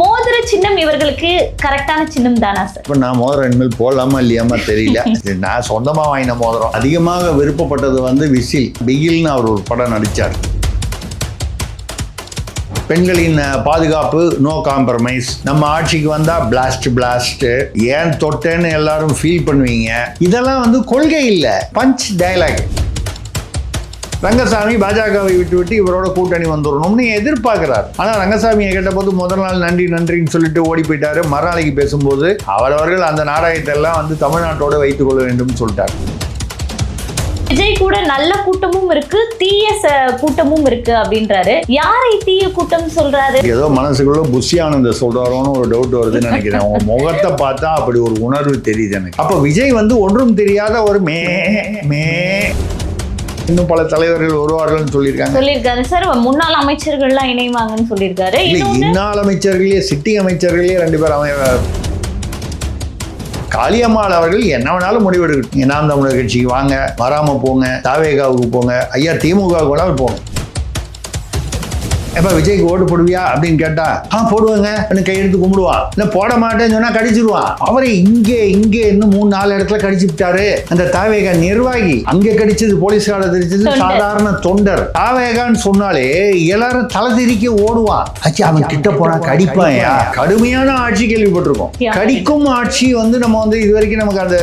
மோதிர சின்னம் இவர்களுக்கு கரெக்டான சின்னம் தானா சார்? இப்போ நான் மோதிரம் இனிமேல் போடலாமா இல்லையாமா தெரியல. நான் சொந்தமாக வாங்கின மோதிரம். அதிகமாக விருப்பப்பட்டது வந்து விசில் பிகில்னு அவர் ஒரு படம் நடித்தார். பெண்களின் பாதுகாப்பு நோ காம்ப்ரமைஸ், நம்ம ஆட்சிக்கு வந்தா பிளாஸ்ட் ஏன் தொட்டேன்னு எல்லாரும் ஃபீல் பண்ணுவீங்க. இதெல்லாம் வந்து கொள்கை இல்லை, பஞ்ச் டயலாக். ரங்கசாமி பாஜகவை விட்டு இவரோட கூட்டணி வந்துடணும்னு எதிர்பார்க்கிறார். ஆனால் ரங்கசாமியை கேட்டபோது முதல் நாள் நன்றின்னு சொல்லிட்டு ஓடி போயிட்டாரு. மறுநாளைக்கு பேசும்போது அவரவர்கள் அந்த நாடகத்தை எல்லாம் வந்து தமிழ்நாட்டோட வைத்துக் கொள்ள வேண்டும் சொல்லிட்டார். விஜய் கூட நல்ல கூட்டமும் இருக்கு, தீய கூட்டமும் இருக்கு அப்படின்றாரு. யாரை தீய கூட்டம் சொல்றாரு? ஏதோ மனசுக்குள்ள புஷி ஆனந்த சொல்றாரோன்னு ஒரு டவுட் வருதுன்னு நினைக்கிறேன். உங்க முகத்தை பார்த்தா அப்படி ஒரு உணர்வு தெரியுது எனக்கு. அப்ப விஜய் வந்து ஒன்றும் தெரியாத ஒரு மே இன்னும் பல தலைவர்கள் வருவார்கள் சொல்லியிருக்காரு சார். முன்னாள் அமைச்சர்கள்லாம் இணைவாங்கன்னு சொல்லியிருக்காரு. இந்நாள் அமைச்சர்களே சிட்டிங் அமைச்சர்களே 2 பேர் அமைவார். காளியம்மாள் அவர்கள் என்ன வேணாலும் முடிவெடுக்கட்டும். நாம் தமிழர் கட்சிக்கு வாங்க, வராம போங்க, தாவேகாவுக்கு போங்க, ஐயா திமுகவுக்கு வேணாலும் போகணும். எப்ப விஜய்க்கு ஓட்டு போடுவியா அப்படின்னு கேட்டா போடுவாங்க கையெடுத்து கும்பிடுவான். இல்ல போட மாட்டேன்னு சொன்னா கடிச்சிருவான். அவரை இங்கே இன்னும் 3-4 இடத்துல கடிச்சு விட்டாரு. அந்த தாவேகா நிர்வாகி அங்க கடிச்சது போலீஸ்கார தெரிச்சது சாதாரண தொண்டர். தாவேகான்னு சொன்னாலே எல்லாரும் தலை திரிக்க ஓடுவான். அவன் கிட்ட போனா கடிப்பான். கடுமையான ஆட்சி கேள்விப்பட்டிருக்கோம். கடிக்கும் ஆட்சி வந்து நம்ம வந்து இது வரைக்கும் நமக்கு அந்த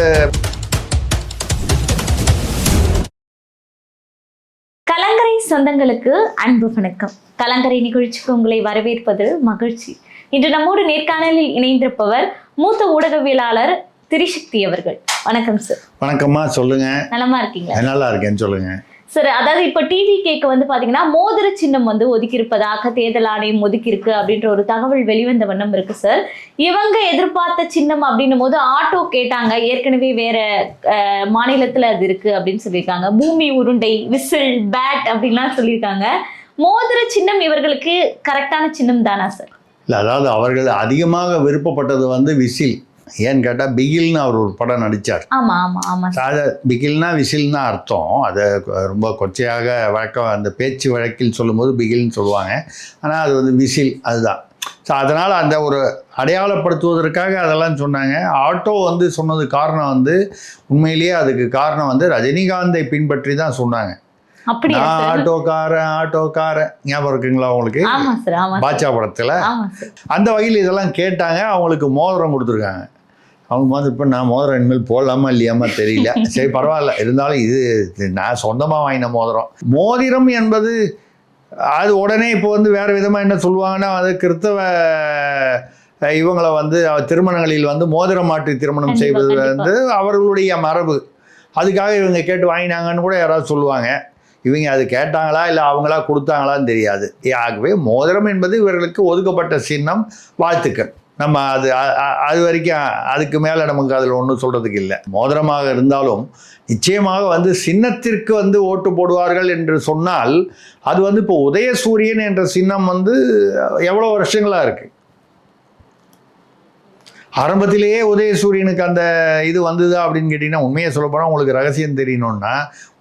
கலங்கரை சொந்தங்களுக்கு அன்பு வணக்கம். கலங்கரை நிகழ்ச்சிக்கு உங்களை வரவேற்பது மகிழ்ச்சி. இன்று நம்மோடு நேர்காணலில் இணைந்திருப்பவர் மூத்த ஊடகவியலாளர் திரிசக்தி அவர்கள். வணக்கம் சார். வணக்கம்மா, சொல்லுங்க. நலமா இருக்கீங்களா? நல்லா இருக்கேன்னு சொல்லுங்க சார். அதாவது இப்ப டிவிகேக்கு வந்து பாத்தீங்கன்னா மோதிர சின்னம் வந்து ஒதுக்கி இருப்பதாக தேர்தல் ஆணையம் ஒதுக்கி இருக்கு அப்படின்ற ஒரு தகவல் வெளிவந்த வண்ணம் இருக்கு சார். இவங்க எதிர்பார்த்த சின்னம் அப்படின்னும் போது ஆட்டோ கேட்டாங்க. ஏற்கனவே வேற மாநிலத்துல அது இருக்கு அப்படின்னு சொல்லியிருக்காங்க. பூமி உருண்டை, விசில், பேட் அப்படின்லாம் சொல்லியிருக்காங்க. மோதிர சின்னம் இவர்களுக்கு கரெக்டான சின்னம் தானா சார்? இல்லை, அதாவது அவர்கள் அதிகமாக விருப்பப்பட்டது வந்து விசில். ஏன்னு கேட்டால் பிகில்னு அவர் ஒரு படம் நடித்தார். பிகில்னா விசில்னா அர்த்தம். அதை ரொம்ப கொச்சையாக அந்த பேச்சு வழக்கில் சொல்லும்போது பிகில்னு சொல்லுவாங்க. ஆனால் அது வந்து விசில், அதுதான். ஸோ அதனால் அந்த ஒரு அடையாளப்படுத்துவதற்காக அதெல்லாம் சொன்னாங்க. ஆட்டோ வந்து சொன்னது காரணம் வந்து உண்மையிலேயே அதுக்கு காரணம் வந்து ரஜினிகாந்தை பின்பற்றி தான் சொன்னாங்க. ஆட்டோக்காரன் ஞாபகம் இருக்குங்களா உங்களுக்கு? பாட்சா படத்தில் அந்த வகையில் இதெல்லாம் கேட்டாங்க. அவங்களுக்கு மோதிரம் கொடுத்துருக்காங்க. அவங்க வந்து இப்போ நான் மோதிரம் இனிமேல் போடலாமா இல்லையாமா தெரியல. சரி பரவாயில்ல, இருந்தாலும் இது நான் சொந்தமாக வாங்கின மோதிரம் என்பது அது உடனே இப்போ வந்து வேறு விதமாக என்ன சொல்லுவாங்கன்னா, அது கிறிஸ்தவ இவங்களை வந்து திருமணங்களில் வந்து மோதிரம் மாற்றி திருமணம் செய்வது வந்து அவர்களுடைய மரபு. அதுக்காக இவங்க கேட்டு வாங்கினாங்கன்னு கூட யாராவது சொல்லுவாங்க. இவங்க அது கேட்டாங்களா இல்லை அவங்களா கொடுத்தாங்களான்னு தெரியாது. ஆகவே மோதிரம் என்பது இவர்களுக்கு ஒதுக்கப்பட்ட சின்னம். வாழ்த்துக்கள். நம்ம அது வரைக்கும் அதுக்கு மேலே நமக்கு அதில் ஒன்றும் சொல்கிறதுக்கு இல்லை. மோதிரமாக இருந்தாலும் நிச்சயமாக வந்து சின்னத்திற்கு வந்து ஓட்டு போடுவார்கள் என்று சொன்னால் அது வந்து இப்போ உதயசூரியன் என்ற சின்னம் வந்து எவ்வளோ வருஷங்களாக இருக்குது. ஆரம்பத்திலேயே உதயசூரியனுக்கு அந்த இது வந்ததா அப்படின்னு கேட்டிங்கன்னா, உண்மையை சொல்ல போனால் உங்களுக்கு ரகசியம் தெரியணும்னா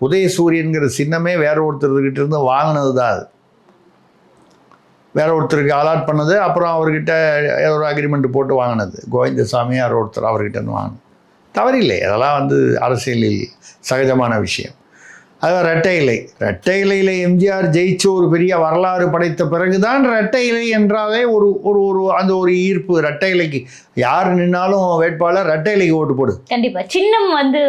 உதயசூரியனுங்கிற சின்னமே வேற ஒருத்தர்கிட்ட இருந்து வாங்கினது தான். அது வேற ஒருத்தருக்கு அலாட் பண்ணது. அப்புறம் அவர்கிட்ட ஒரு அக்ரிமெண்ட் போட்டு வாங்கினது. கோவிந்தசாமி யார் ஒருத்தர் அவர்கிட்ட இருந்து வாங்கினது. தவறில்லை, அதெல்லாம் வந்து அரசியலில் சகஜமான விஷயம். அதாவது ரெட்டை இலையில் எம்ஜிஆர் ஜெயிச்சு ஒரு பெரிய வரலாறு படைத்த பிறகுதான் ரெட்டை இலை என்றாலே ஒரு ஒரு அந்த ஒரு ஈர்ப்பு. ரெட்டை இலைக்கு யார் நின்னாலும் வேட்பாளர் ரெட்டை இலைக்கு ஓட்டு போடு. கண்டிப்பா சின்னம் வந்து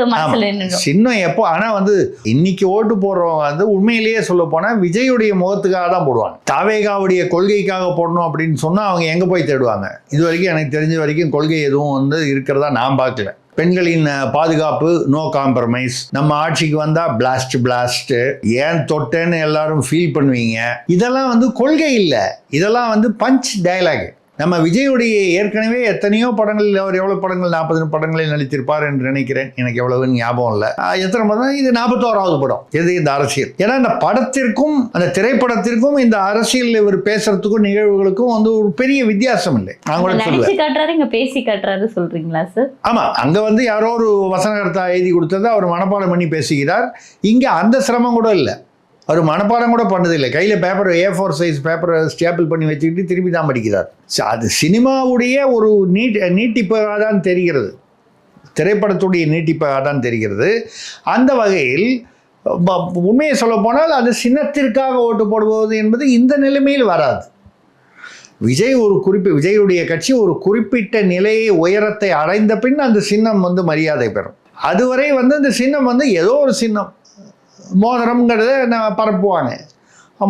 சின்னம் எப்போ. ஆனால் வந்து இன்னைக்கு ஓட்டு போடுறவங்க வந்து உண்மையிலேயே சொல்ல போனால் விஜயுடைய முகத்துக்காக தான் போடுவாங்க. தாவேகாவுடைய கொள்கைக்காக போடணும் அப்படின்னு சொன்னால் அவங்க எங்கே போய் தேடுவாங்க? இது வரைக்கும் எனக்கு தெரிஞ்ச வரைக்கும் கொள்கை எதுவும் வந்து இருக்கிறதா நான் பார்க்கல. பெண்களின் பாதுகாப்பு நோ காம்ப்ரமைஸ், நம்ம ஆட்சிக்கு வந்தா பிளாஸ்ட் ஏன் தொட்டேன்னு எல்லாரும் ஃபீல் பண்ணுவீங்க. இதெல்லாம் வந்து கொள்கை இல்லை, இதெல்லாம் வந்து பஞ்ச் டயலாக். நம்ம விஜயுடைய ஏற்கனவே எத்தனையோ படங்களில் அவர் எவ்வளோ படங்கள் 40 படங்களில் நடித்திருப்பார் என்று நினைக்கிறேன். எனக்கு எவ்வளவுன்னு ஞாபகம் இல்லை. எத்தனை படம்? இது 41வது படம். எது இந்த அரசியல். ஏன்னா இந்த படத்திற்கும் அந்த திரைப்படத்திற்கும் இந்த அரசியல் இவர் பேசுறதுக்கும் நிகழ்வுகளுக்கும் வந்து ஒரு பெரிய வித்தியாசம் இல்லை. நான் கூட சொல்லுவேன், பேசி காட்டுறாரு சொல்றீங்களா சார்? ஆமா, அங்க வந்து யாரோ ஒரு வசனகர்த்தா எழுதி கொடுத்ததை அவர் மனப்பாடம் பண்ணி பேசுகிறார். இங்க அந்த சிரமம் கூட இல்லை. அவர் மனப்பாடம் கூட பண்ணதில்லை. கையில் பேப்பர் A4 சைஸ் பேப்பரை ஸ்டேப்பிள் பண்ணி வச்சுக்கிட்டு திருப்பி தான் படிக்கிறார். அது சினிமாவுடைய ஒரு நீட்டிப்பாக தான் தெரிகிறது, திரைப்படத்துடைய நீட்டிப்பாக தான் தெரிகிறது. அந்த வகையில் உண்மையை சொல்ல போனால் அது சின்னத்திற்காக ஓட்டு போடுவது என்பது இந்த நிலைமையில் வராது. விஜயுடைய கட்சி ஒரு குறிப்பிட்ட நிலையை, உயரத்தை அடைந்த பின் அந்த சின்னம் வந்து மரியாதை பெறும். அதுவரை வந்து அந்த சின்னம் வந்து ஏதோ ஒரு சின்னம், மோதிரம்ங்கிறத பரப்புவாங்க,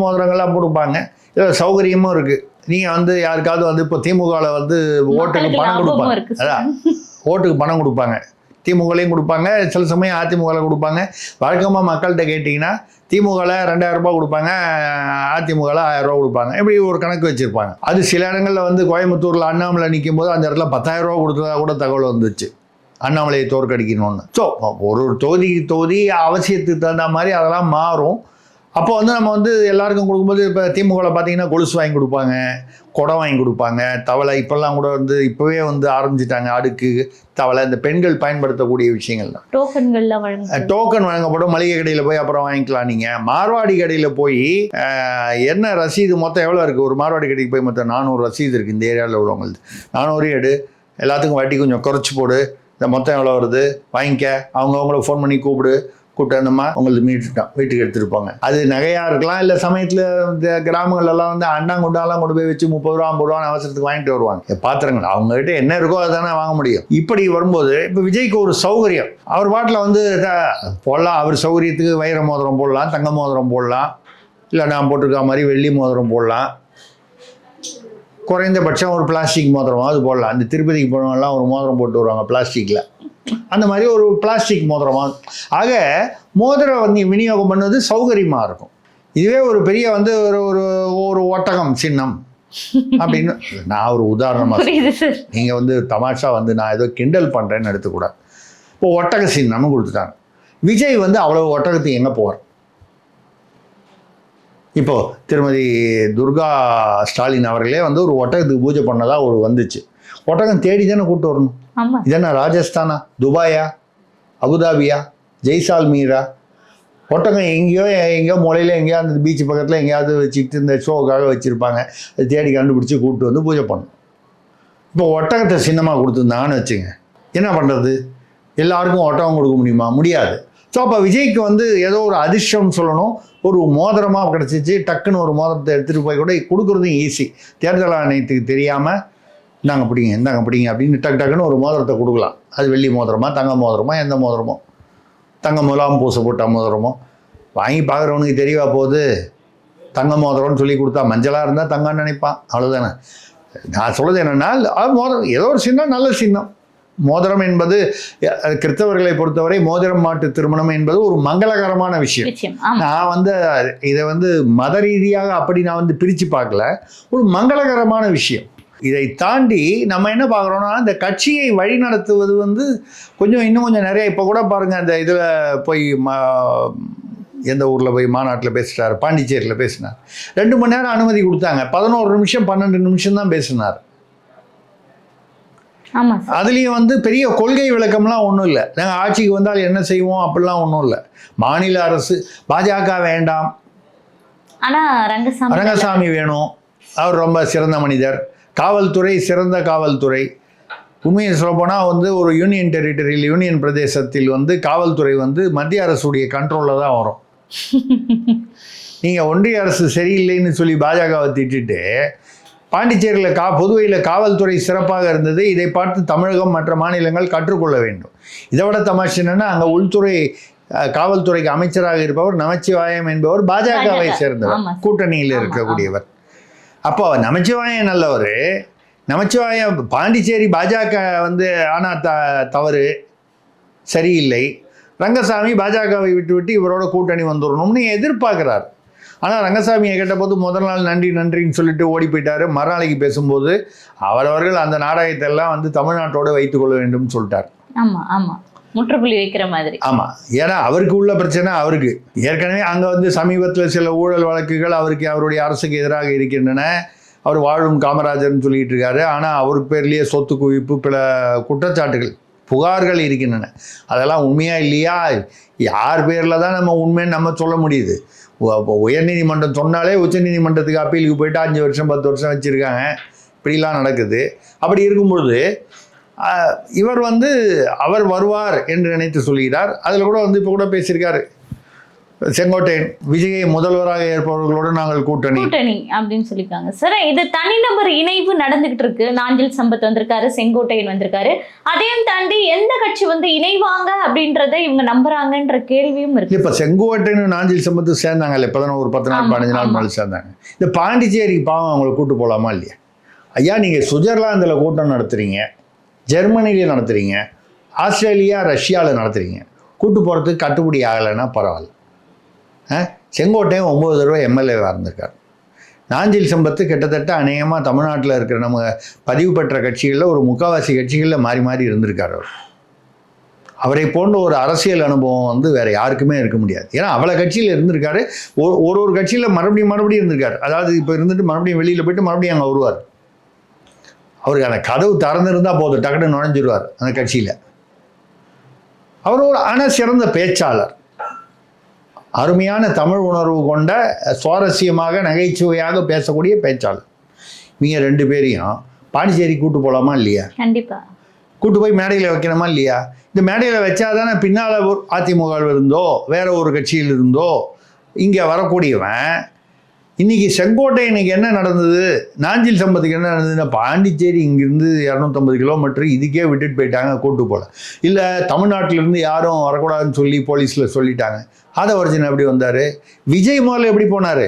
மோதிரங்கள்லாம் கொடுப்பாங்க. இதில் சௌகரியமும் இருக்குது. நீங்கள் வந்து யாருக்காவது வந்து இப்போ திமுகவில் வந்து ஓட்டுக்கு பணம் கொடுப்பாங்க, அதான் ஓட்டுக்கு பணம் கொடுப்பாங்க, திமுகலையும் கொடுப்பாங்க, சில சமயம் அதிமுகவில் கொடுப்பாங்க. வழக்கமாக மக்கள்கிட்ட கேட்டிங்கன்னா திமுகவில் 2000 ரூபாய் கொடுப்பாங்க, அதிமுகவில் 1000 ரூபா கொடுப்பாங்க. இப்படி ஒரு கணக்கு வச்சுருப்பாங்க. அது சில இடங்களில் வந்து கோயம்புத்தூரில் அண்ணாமலை நிற்கும் போது அந்த இடத்துல 10,000 ரூபா கொடுத்ததா கூட தகவல் வந்துச்சு, அண்ணாமலையை தோற்கடிக்கணும்னு. ஸோ ஒரு தொகுதி அவசியத்துக்கு தகுந்த மாதிரி அதெல்லாம் மாறும். அப்போ வந்து நம்ம வந்து எல்லாருக்கும் கொடுக்கும்போது இப்போ திமுகவில் பார்த்தீங்கன்னா கொலுசு வாங்கி கொடுப்பாங்க, குடம் வாங்கி கொடுப்பாங்க, தவளை. இப்போல்லாம் கூட வந்து இப்போவே வந்து ஆரம்பிச்சிட்டாங்க அடுக்கு, தவளை, இந்த பெண்கள் பயன்படுத்தக்கூடிய விஷயங்கள் தான். டோக்கன் வழங்கப்படும். மளிகை கடையில் போய் அப்புறம் வாங்கிக்கலாம். நீங்கள் மார்வாடி கடையில் போய் என்ன ரசீது மொத்தம் எவ்வளோ இருக்குது, ஒரு மார்வாடி கடைக்கு போய் மொத்தம் 400 ரசீது இருக்குது இந்த ஏரியாவில் உள்ளவங்களுக்கு. 400 எடு, எல்லாத்துக்கும் வட்டி கொஞ்சம் குறைச்சி போடு, இந்த மொத்தம் எவ்வளோ வருது வாங்கிக்க, அவங்கள ஃபோன் பண்ணி கூப்பிட்டோம்மா உங்களுக்கு மீட்டுட்டோம், வீட்டுக்கு எடுத்துருப்பாங்க. அது நகையாக இருக்கலாம், இல்லை சமயத்தில் இந்த கிராமங்கள்லாம் வந்து அண்ணாங்குண்டாலாம் கொண்டு போய் வச்சு 30 ரூபா 50 ரூபா அவசரத்துக்கு வாங்கிட்டு வருவாங்க பாத்திரங்கள். அவங்ககிட்ட என்ன இருக்கோ அதுதானே வாங்க முடியும். இப்படி வரும்போது இப்போ விஜய்க்கு ஒரு சௌகரியம், அவர் பாட்டில் வந்து போடலாம். அவர் சௌகரியத்துக்கு வைர மோதிரம் போடலாம், தங்க மோதிரம் போடலாம், இல்லை நான் போட்டிருக்க மாதிரி வெள்ளி மோதிரம் போடலாம், குறைந்தபட்சம் ஒரு பிளாஸ்டிக் மோதிரமாவது போடலாம். இந்த திருப்பதிக்கு போனவங்கலாம் ஒரு மோதிரம் போட்டு வருவாங்க பிளாஸ்டிக்கில், அந்த மாதிரி ஒரு பிளாஸ்டிக் மோதிரமாக. ஆக மோதிரம் வந்து விநியோகம் பண்ணுவது சௌகரியமாக இருக்கும். இதுவே ஒரு பெரிய வந்து ஒரு ஒட்டகம் சின்னம் அப்படின்னு நான் ஒரு உதாரணமாக, நீங்கள் வந்து தமாஷா வந்து நான் ஏதோ கிண்டல் பண்ணுறேன்னு எடுத்துக்கூடாது. இப்போ ஒட்டக சின்னம்னு கொடுத்துட்டாங்க. விஜய் வந்து அவ்வளோ ஒட்டகத்துக்கு எங்கே போவார்? இப்போது திருமதி துர்கா ஸ்டாலின் அவர்களே வந்து ஒரு ஒட்டகத்துக்கு பூஜை பண்ணதாக ஒரு வந்துச்சு. ஒட்டகம் தேடி தானே கூப்பிட்டு வரணும். இதென்ன ராஜஸ்தானா, துபாயா, அபுதாபியா, ஜெய்சால்மீரா? ஒட்டகம் எங்கேயோ மூலையில் எங்கேயோ அந்த பீச் பக்கத்தில் எங்கேயாவது வச்சுக்கிட்டு இந்த ஷோவுக்காக வச்சுருப்பாங்க. அது தேடி கண்டுபிடிச்சி கூப்பிட்டு வந்து பூஜை பண்ணணும். இப்போ ஒட்டகத்தை சின்னமாக கொடுத்துருந்தாங்கன்னு வச்சுங்க, என்ன பண்ணுறது? எல்லாருக்கும் ஒட்டகம் கொடுக்க முடியுமா? முடியாது. ஸோ அப்போ விஜய்க்கு வந்து ஏதோ ஒரு அதிர்ஷ்டம் சொல்லணும், ஒரு மோதிரமாக கிடச்சிச்சு, டக்குன்னு ஒரு மோதிரத்தை எடுத்துகிட்டு போய் கூட கொடுக்குறதும் ஈஸி. தேர்தல் ஆணையத்துக்கு தெரியாமல் இந்தாங்க பிடிங்க அப்படின்னு டக்குன்னு ஒரு மோதிரத்தை கொடுக்கலாம். அது வெள்ளி மோதிரமா, தங்க மோதிரமா, எந்த மோதிரமோ, தங்க முலாம் பூசை போட்ட மோதிரமோ வாங்கி பார்க்குறவனுக்கு தெரியவா போகுது? தங்க மோதிரம்னு சொல்லி கொடுத்தா மஞ்சளாக இருந்தால் தங்கன்னு நினைப்பான், அவ்வளோதானே. நான் சொல்கிறது என்னென்னா, மோதிரம் ஏதோ ஒரு சின்னம், நல்ல சின்னம். மோதிரம் என்பது கிறிஸ்தவர்களை பொறுத்தவரை மோதிரம் மாட்டு திருமணம் என்பது ஒரு மங்களகரமான விஷயம். நான் வந்து இதை வந்து மத ரீதியாக அப்படி நான் வந்து பிரித்து பார்க்கல, ஒரு மங்களகரமான விஷயம். இதை தாண்டி நம்ம என்ன பார்க்குறோன்னா, இந்த கட்சியை வழி நடத்துவது வந்து இன்னும் கொஞ்சம் நிறைய. இப்போ கூட பாருங்கள், அந்த இதில் போய் எந்த ஊரில் போய் மாநாட்டில் பேசிட்டார், பாண்டிச்சேரியில் பேசினார். 2 மணி நேரம் அனுமதி கொடுத்தாங்க, 11 நிமிஷம் 12 நிமிஷம் தான் பேசினார். அதுலேயும் வந்து பெரிய கொள்கை விளக்கம்லாம் ஒன்றும் இல்லை. நாங்கள் ஆட்சிக்கு வந்தால் என்ன செய்வோம் அப்படிலாம் ஒன்றும் இல்லை. மாநில அரசு பாஜக வேண்டாம், ஆனால் ரங்கசாமி வேணும், அவர் ரொம்ப சிறந்த மனிதர். காவல்துறை சிறந்த காவல்துறை. உண்மையை சொல்லப்போனால் வந்து ஒரு யூனியன் டெரிட்டரியில், யூனியன் பிரதேசத்தில் வந்து காவல்துறை வந்து மத்திய அரசுடைய கண்ட்ரோலில் தான் வரும். நீங்கள் ஒன்றிய அரசு சரியில்லைன்னு சொல்லி பாஜகவை திட்டுட்டு, பாண்டிச்சேரியில் புதுவையில் காவல்துறை சிறப்பாக இருந்தது, இதை பார்த்து தமிழகம் மற்ற மாநிலங்கள் கற்றுக்கொள்ள வேண்டும். இதை விட தமாஷ் என்னன்னா, அங்கே உள்துறை காவல்துறைக்கு அமைச்சராக இருப்பவர் நமச்சிவாயம் என்பவர் பாஜகவை சேர்ந்தவர், கூட்டணியில் இருக்கக்கூடியவர். அப்போ நமச்சிவாயம் நல்லவர், நமச்சிவாயம் பாண்டிச்சேரி பாஜக வந்து ஆனால் தவறு சரியில்லை, ரங்கசாமி பாஜகவை விட்டு இவரோட கூட்டணி வந்துடணும்னு எதிர்பார்க்குறார். ஆனால் ரங்கசாமியை கேட்டபோது முதல் நாள் நன்றின்னு சொல்லிட்டு ஓடி போயிட்டார். மறுநாளைக்கு பேசும்போது அவரவர்கள் அந்த நாடகத்தை எல்லாம் வந்து தமிழ்நாட்டோடு வைத்துக்கொள்ள வேண்டும் சொல்லிட்டார். முற்றுப்புள்ளி வைக்கிற மாதிரி. ஆமாம், ஏன்னா அவருக்கு உள்ள பிரச்சனை அவருக்கு. ஏற்கனவே அங்கே வந்து சமீபத்தில் சில ஊழல் வழக்குகள் அவருடைய அரசுக்கு எதிராக இருக்கின்றன. அவர் வாழும் காமராஜர்னு சொல்லிட்டு இருக்காரு. ஆனால் அவருக்கு பேர்லேயே சொத்து குவிப்பு, பல குற்றச்சாட்டுகள், புகார்கள் இருக்கின்றன. அதெல்லாம் உண்மையா இல்லையா, யார் பேரில் தான் நம்ம உண்மைன்னு நம்ம சொல்ல முடியுது. உயர்நீதிமன்றம் சொன்னாலே உச்சநீதிமன்றத்துக்கு அப்பீலுக்கு போயிட்டு 5 வருஷம் 10 வருஷம் வச்சுருக்காங்க. இப்படிலாம் நடக்குது. அப்படி இருக்கும்பொழுது இவர் வந்து அவர் வருவார் என்று நினைத்து சொல்கிறார். அதில் கூட வந்து இப்போ கூட பேசியிருக்காரு செங்கோட்டையன், விஜயை முதல்வராக ஏற்பவர்களோடு நாங்கள் கூட்டணி அப்படின்னு சொல்லியிருக்காங்க. சார், இது தனிநபர் இணைவு நடந்துகிட்டு இருக்கு. நாஞ்சில் சம்பத் வந்திருக்காரு, செங்கோட்டையன் வந்திருக்காரு. அதையும் தாண்டி எந்த கட்சி வந்து இணைவாங்க அப்படின்றத இவங்க நம்புறாங்கன்ற கேள்வியும் இருக்கு. இப்போ செங்கோட்டையன் நாஞ்சில் சம்பத்து சேர்ந்தாங்கல்ல, இப்போதான் ஒரு 10 நாள் 15 நாள் மேலே சேர்ந்தாங்க. இந்த பாண்டிச்சேரிக்கு பாவம் அவங்களை கூட்டு போகலாமா இல்லையா? ஐயா, நீங்கள் சுவிட்சர்லாந்தில் கூட்டம் நடத்துறீங்க, ஜெர்மனியில் நடத்துறீங்க, ஆஸ்திரேலியா ரஷ்யாவில் நடத்துறீங்க, கூட்டு போகிறதுக்கு கட்டுப்படி ஆகலைன்னா பரவாயில்ல. செங்கோட்டையன் 9 தடவை எம்எல்ஏவாக இருந்திருக்கார். நாஞ்சில் சம்பத்து கிட்டத்தட்ட அநேகமாக தமிழ்நாட்டில் இருக்கிற நம்ம பதிவு பெற்ற கட்சிகளில் ஒரு முக்கால்வாசி கட்சிகளில் மாறி மாறி இருந்திருக்கார். அவரை போன்ற ஒரு அரசியல் அனுபவம் வந்து வேறு யாருக்குமே இருக்க முடியாது. ஏன்னா அவ்வளோ கட்சியில் இருந்திருக்காரு. ஒரு கட்சியில் மறுபடியும் இருந்திருக்காரு. அதாவது இப்போ இருந்துட்டு மறுபடியும் வெளியில் போயிட்டு மறுபடியும் அங்கே வருவார். அவருக்கு அந்த கதவு திறந்துருந்தால் போதும், டக்குன்னு நுழைஞ்சிடுவார் அந்த கட்சியில். அவர் ஒரு சிறந்த பேச்சாளர், அருமையான தமிழ் உணர்வு கொண்ட சுவாரஸ்யமாக நகைச்சுவையாக பேசக்கூடிய பேச்சாளர். நீங்கள் 2 பேரையும் பாண்டிச்சேரி கூட்டு போகலாமா இல்லையா? கண்டிப்பாக கூட்டு போய் மேடையில் வைக்கணுமா இல்லையா? இந்த மேடையில் வச்சாதானே பின்னால் அதிமுக இருந்தோ வேற ஒரு கட்சியில் இருந்தோ இங்கே வரக்கூடியவன். இன்றைக்கி செங்கோட்டையனுக்கு என்ன நடந்தது, நாஞ்சில் சம்பத்துக்கு என்ன நடந்ததுன்னா, பாண்டிச்சேரி இங்கேருந்து 250 கிலோமீட்டர் இதுக்கே விட்டுட்டு போயிட்டாங்க, கூட்டு போகல. இல்லை தமிழ்நாட்டிலேருந்து யாரும் வரக்கூடாதுன்னு சொல்லி போலீஸில் சொல்லிட்டாங்க. அதை ஒரிஜினல் எப்படி வந்தார்? விஜய் முதல்ல எப்படி போனார்?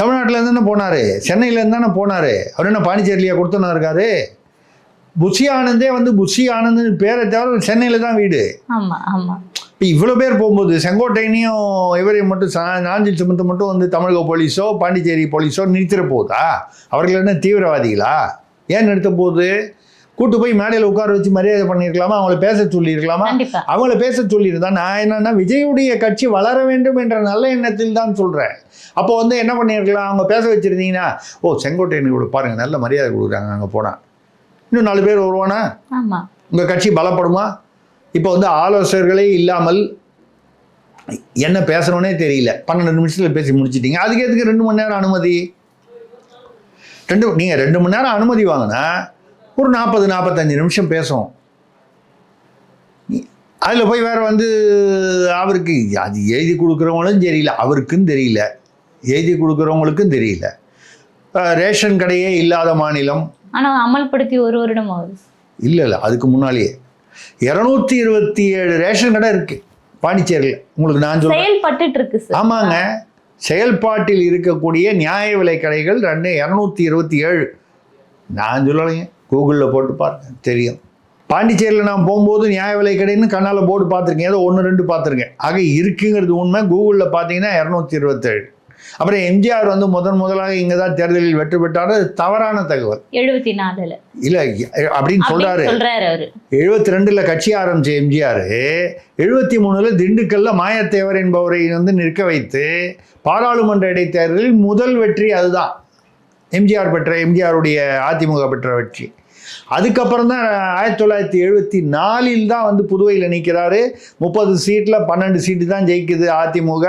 தமிழ்நாட்டிலேருந்து தானே போனார், சென்னையிலேருந்து தானே போனார். அவர் என்ன பாண்டிச்சேரியிலேயே கொடுத்துனா இருக்காரு? புஷி ஆனந்தே வந்து புஷி ஆனந்த் பேரை தவிர சென்னையில் தான் வீடு. ஆமாம் ஆமாம். இப்போ இவ்வளோ பேர் போகும்போது செங்கோட்டையனையும் இவரையும் மட்டும் நாஞ்சில் சம்பத்தை மட்டும் வந்து தமிழக போலீஸோ பாண்டிச்சேரி போலீஸோ நிறுத்திட போகுதா? அவர்கள் என்ன தீவிரவாதிகளா? ஏன் நிறுத்த போகுது? கூட்டு போய் மேடையில் உட்கார வச்சு மரியாதை பண்ணியிருக்கலாமா? அவங்கள பேச சொல்லியிருக்கலாமா? அவங்கள பேச சொல்லியிருந்தா நான் என்னன்னா, விஜயுடைய கட்சி வளர வேண்டும் என்ற நல்ல எண்ணத்தில் தான் சொல்கிறேன். அப்போ வந்து என்ன பண்ணியிருக்கலாம், அவங்க பேச வச்சுருந்தீங்கன்னா, ஓ செங்கோட்டையனுக்கு இவ்வளோ பாருங்கள் நல்ல மரியாதை கொடுக்குறாங்க, அங்கே போனால் இன்னும் 4 பேர் வருவானா? உங்கள் கட்சி பலப்படுமா? இப்போ வந்து ஆலோசகர்களே இல்லாமல் என்ன பேசணுன்னே தெரியல, 12 நிமிஷத்தில் பேசி முடிச்சிட்டிங்க. அதுக்கு எதுக்கு 2 மணி நேரம் அனுமதி? நீங்கள் 2 மணி நேரம் அனுமதி வாங்கினா ஒரு 40-45 நிமிஷம் பேசும். அதில் போய் வேறு வந்து அவருக்கு அது எழுதி கொடுக்குறவங்களும் தெரியல, அவருக்கும் தெரியல, எழுதி கொடுக்குறவங்களுக்கும் தெரியல. ரேஷன் கடையே இல்லாத மாநிலம். ஆனால் அமல்படுத்தி 1 வருடம் ஆகுது. இல்லை அதுக்கு முன்னாலேயே 227 ரேஷன் கடை இருக்கு பாண்டிச்சேரியில். உங்களுக்கு நான் சொல்றேன், செயல்பட்டு இருக்கு. ஆமாங்க, செயல்பாட்டில் இருக்கக்கூடிய நியாய விலை கடைகள் 227. நான் சொல்லலைங்க, கூகுளில் போட்டு பாருங்க தெரியும். பாண்டிச்சேரியில் நான் போகும்போது நியாய விலை கடைன்னு கண்ணால் போர்டு பார்த்துருக்கேன், ஏதோ 1-2 பார்த்துருக்கேன். ஆக இருக்குங்கிறது உண்மை. கூகுளில் பார்த்தீங்கன்னா 227. அப்புறம் எம்ஜிஆர் வந்து முதலாக இங்கே தான் தேர்தலில் வெற்றி பெற்றார், தவறான தகவல். 74 இல்லை அப்படின்னு சொல்கிறாரு. 72 கட்சி ஆரம்பிச்ச எம்ஜிஆர் 73 திண்டுக்கல்ல மாயத்தேவர் என்பவரை வந்து நிற்க வைத்து பாராளுமன்ற இடைத்தேர்தலில் முதல் வெற்றி அதுதான் எம்ஜிஆருடைய அதிமுக பெற்ற வெற்றி. அதுக்கப்புறம் தான் 1974 தான் வந்து புதுவையில் நிற்கிறாரு. 30 சீட்டில் 12 சீட்டு தான் ஜெயிக்குது அதிமுக.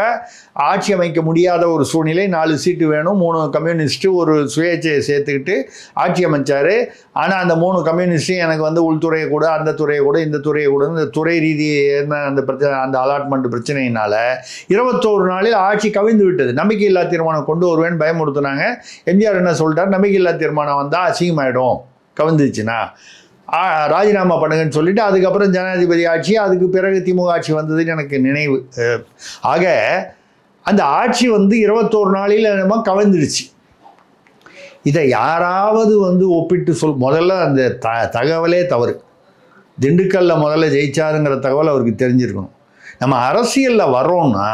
ஆட்சி அமைக்க முடியாத ஒரு சூழ்நிலை, 4 சீட்டு வேணும், 3 கம்யூனிஸ்ட்டு ஒரு சுயேட்சையை சேர்த்துக்கிட்டு ஆட்சி அமைச்சார். ஆனால் அந்த 3 கம்யூனிஸ்ட்டும் எனக்கு வந்து உள்துறையை கூட, அந்த துறையை கூட, இந்த துறையை கூட, இந்த துறை ரீதி அந்த பிரச்சனை, அந்த அலாட்மெண்ட் பிரச்சனையினால் 21 நாளில் ஆட்சி கவிழ்ந்து விட்டது. நம்பிக்கையில்லா தீர்மானம் கொண்டு வருவேன்னு பயமுறுத்தினாங்க. எம்ஜிஆர் என்ன சொல்லிட்டார், நம்பிக்கையில்லா தீர்மானம் வந்தால் அசிங்கமாயிடும், கவிழ்ந்துச்சுன்னா ராஜினாமா பண்ணுங்கன்னு சொல்லிட்டு அதுக்கப்புறம் ஜனாதிபதி ஆட்சி, அதுக்கு பிறகு திமுக ஆட்சி வந்ததுன்னு எனக்கு நினைவு. ஆக அந்த ஆட்சி வந்து 21 நாளில் என்னமோ கவிழ்ந்துடுச்சு. இதை யாராவது வந்து ஒப்பிட்டு முதல்ல அந்த தகவலே தவறு. திண்டுக்கல்ல முதல்ல ஜெயிச்சாருங்கிற தகவல் அவருக்கு தெரிஞ்சிருக்கணும். நம்ம அரசியலில் வர்றோம்னா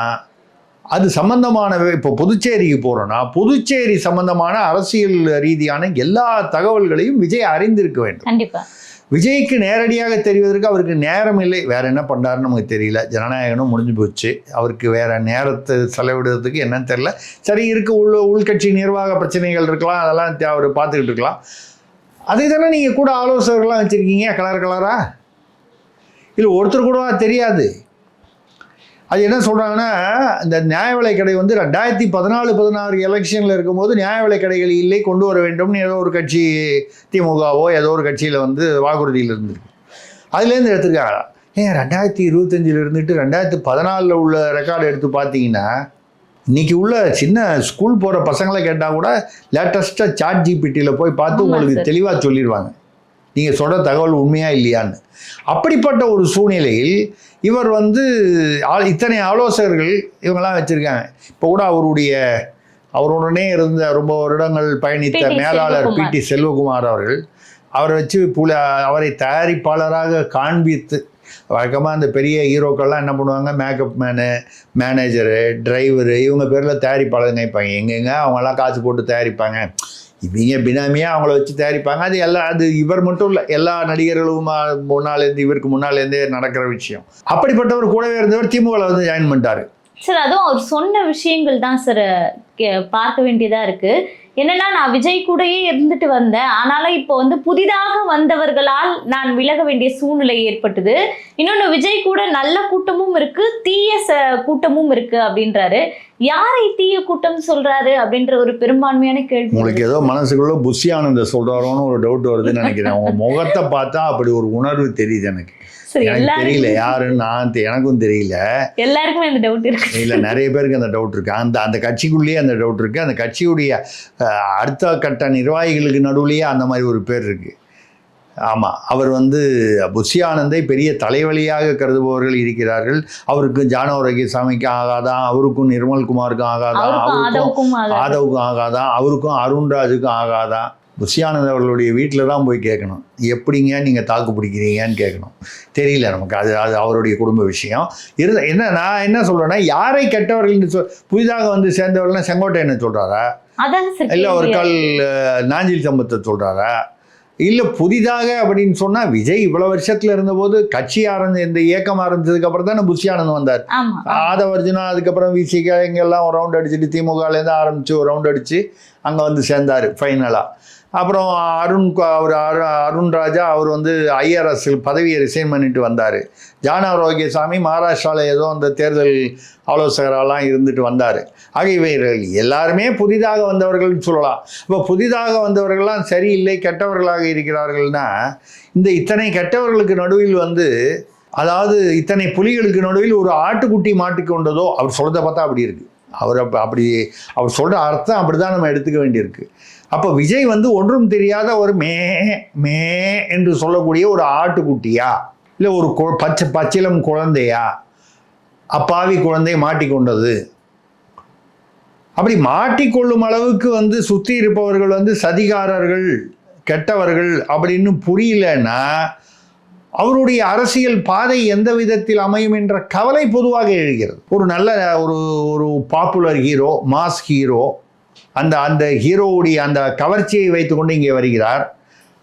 அது சம்பந்தமான, இப்போ புதுச்சேரிக்கு போகிறோன்னா புதுச்சேரி சம்பந்தமான அரசியல் ரீதியான எல்லா தகவல்களையும் விஜய் அறிந்திருக்க வேண்டும். கண்டிப்பாக விஜய்க்கு நேரடியாக தெரிவதற்கு அவருக்கு நேரம் இல்லை. வேற என்ன பண்ணுறாருன்னு நமக்கு தெரியல. ஜனநாயகனும் முடிஞ்சு போச்சு, அவருக்கு வேற நேரத்தை செலவிடுறதுக்கு என்னன்னு தெரியல. சரி, உள்கட்சி நிர்வாக பிரச்சனைகள் இருக்கலாம், அதெல்லாம் அவர் பார்த்துக்கிட்டு இருக்கலாம். அதை தானே நீங்கள் கூட ஆலோசகர்கள்லாம் வச்சுருக்கீங்க கலரா. இல்லை ஒருத்தர் கூட தெரியாது. அது என்ன சொல்கிறாங்கன்னா, இந்த நியாய விலை கடை வந்து 2014-16 எலெக்ஷனில் இருக்கும்போது நியாய விலை கடைகள் இல்லை, கொண்டு வர வேண்டும்னு ஏதோ ஒரு கட்சி, திமுகவோ ஏதோ ஒரு கட்சியில் வந்து வாக்குறுதியில் இருந்திருக்கு. அதுலேருந்து எடுத்துருக்காங்க. ஏன் 2025 இருந்துட்டு 2014 உள்ள ரெக்கார்டு எடுத்து பார்த்தீங்கன்னா, இன்றைக்கி உள்ள சின்ன ஸ்கூல் போகிற பசங்களை கேட்டால் கூட லேட்டஸ்ட்டாக சாட் ஜிபிடியில் போய் பார்த்து உங்களுக்கு தெளிவாக சொல்லிடுவாங்க நீங்கள் சொல்கிற தகவல் உண்மையா இல்லையான்னு. அப்படிப்பட்ட ஒரு சூழ்நிலையில் இவர் வந்து இத்தனை ஆலோசகர்கள் இவங்கெல்லாம் வச்சுருக்காங்க. இப்போ கூட அவருடனே இருந்த ரொம்ப வருடங்கள் பயணித்த மேலாளர் PT செல்வகுமார் அவரை வச்சு அவரை தயாரிப்பாளராக காண்பித்து, வழக்கமாக அந்த பெரிய ஹீரோக்கள்லாம் என்ன பண்ணுவாங்க, மேக்கப் மேனேஜரு, டிரைவரு, இவங்க பேரில் தயாரிப்பாளருங்க வைப்பாங்க. எங்கெங்க அவங்கெல்லாம் காசு போட்டு தயாரிப்பாங்க, இவங்க பினாமியாக அவங்கள வச்சு தயாரிப்பாங்க. அது இவர் மட்டும் இல்லை, எல்லா நடிகர்களும் முன்னாலேருந்து இவருக்கு முன்னாலேருந்தே நடக்கிற விஷயம். அப்படிப்பட்டவர் கூடவே இருந்தவர் திமுகவில் வந்து ஜாயின் பண்ணிட்டாரு சார். அதுவும் அவர் சொன்ன விஷயங்கள் தான் சார் பார்க்க வேண்டியதாக இருக்குது. என்னன்னா, நான் விஜய் கூடயே இருந்துட்டு வந்தேன், ஆனாலும் இப்போ வந்து புதிதாக வந்தவர்களால் நான் விலக வேண்டிய சூழ்நிலை ஏற்பட்டது. இன்னொன்று, விஜய் கூட நல்ல கூட்டமும் இருக்கு, தீய கூட்டமும் இருக்கு அப்படின்றாரு. யாரை தீய கூட்டம் சொல்றாரு அப்படின்ற ஒரு பெரும்பான்மையான கேள்வி. உங்களுக்கு ஏதோ மனசுக்குள்ள புஷி ஆனந்த சொல்றாரோன்னு ஒரு டவுட் வருதுன்னு நினைக்கிறேன். உங்க முகத்தை பார்த்தா அப்படி ஒரு உணர்வு தெரியுது எனக்கு தெரியல யாருன்னு எனக்கும் தெரியல. எல்லாருக்குமே அந்த டவுட் இருக்கு. இல்லை, நிறைய பேருக்கு அந்த டவுட் இருக்கு. அந்த கட்சிக்குள்ளேயே அந்த டவுட் இருக்கு. அந்த கட்சியுடைய அடுத்த கட்ட நிர்வாகிகளுக்கு நடுவுலயே அந்த மாதிரி ஒரு பேர் இருக்கு. ஆமாம், அவர் வந்து புஷி ஆனந்தை பெரிய தலைவலியாக கருதுபவர்கள் இருக்கிறார்கள். அவருக்கு ஜானவரகிசாமிக்கும் ஆகாதான், அவருக்கும் நிர்மல்குமாருக்கும் ஆகாதான், ஆதவுக்கும் ஆகாதான், அவருக்கும் அருண்ராஜுக்கும் ஆகாதான். புஷி ஆனந்த் அவர்களுடைய வீட்டில் தான் போய் கேட்கணும், எப்படிங்க நீங்கள் தாக்கு பிடிக்கிறீங்கன்னு கேட்கணும். தெரியல நமக்கு, அது அவருடைய குடும்ப விஷயம். நான் என்ன சொல்கிறேன்னா, யாரை கெட்டவர்கள் புதிதாக வந்து சேர்ந்தவர்கள்னா செங்கோட்டை என்ன சொல்கிறாரா, இல்லை ஒரு கால் நாஞ்சில் சம்பத்தை சொல்கிறாரா, இல்லை புதிதாக அப்படின்னு சொன்னால் விஜய் இவ்வளோ வருஷத்தில் இருந்தபோது கட்சி இந்த இயக்கம் ஆரம்பிச்சதுக்கு அப்புறம் தானே புஷி ஆனந்த் வந்தார். ஆதவர்ஜுனா அதுக்கப்புறம் விசிகா இங்கெல்லாம் ஒரு ரவுண்ட் அடிச்சுட்டு திமுகலேருந்து ஆரம்பித்து ஒரு ரவுண்ட் அடித்து அங்கே வந்து சேர்ந்தார் ஃபைனலாக. அப்புறம் அருண்ராஜா அவர் வந்து IRS பதவியை ரிசைன் பண்ணிட்டு வந்தார். ஜானவரோகியசாமி மகாராஷ்டிராவில் ஏதோ அந்த தேர்தல் ஆலோசகரெல்லாம் இருந்துட்டு வந்தார். ஆக இவர்கள் எல்லாருமே புதிதாக வந்தவர்கள்னு சொல்லலாம். இப்போ புதிதாக வந்தவர்கள்லாம் சரியில்லை, கெட்டவர்களாக இருக்கிறார்கள்னா, இத்தனை கெட்டவர்களுக்கு நடுவில் வந்து, அதாவது இத்தனை புலிகளுக்கு நடுவில் ஒரு ஆட்டுக்குட்டி மாட்டிக்கொண்டதோ, அவர் சொல்கிறத பார்த்தா அப்படி இருக்குது. அவர் சொல்கிற அர்த்தம் அப்படி தான் நம்ம எடுத்துக்க வேண்டியிருக்கு. அப்போ விஜய் வந்து ஒன்றும் தெரியாத ஒரு மே என்று சொல்லக்கூடிய ஒரு ஆட்டுக்குட்டியா, இல்லை ஒரு பச்சிலம் குழந்தையா, அப்பாவி குழந்தை மாட்டிக்கொண்டது. அப்படி மாட்டிக்கொள்ளும் அளவுக்கு வந்து சுற்றி இருப்பவர்கள் வந்து சதிகாரர்கள், கெட்டவர்கள் அப்படின்னு புரியலன்னா அவருடைய அரசியல் பாதை எந்த விதத்தில் அமையும் என்ற கவலை பொதுவாக எழுகிறது. ஒரு நல்ல ஒரு பாப்புலர் ஹீரோ, மாஸ் ஹீரோ, அந்த ஹீரோவுடைய அந்த கவர்ச்சியை வைத்துக்கொண்டு இங்கே வருகிறார்.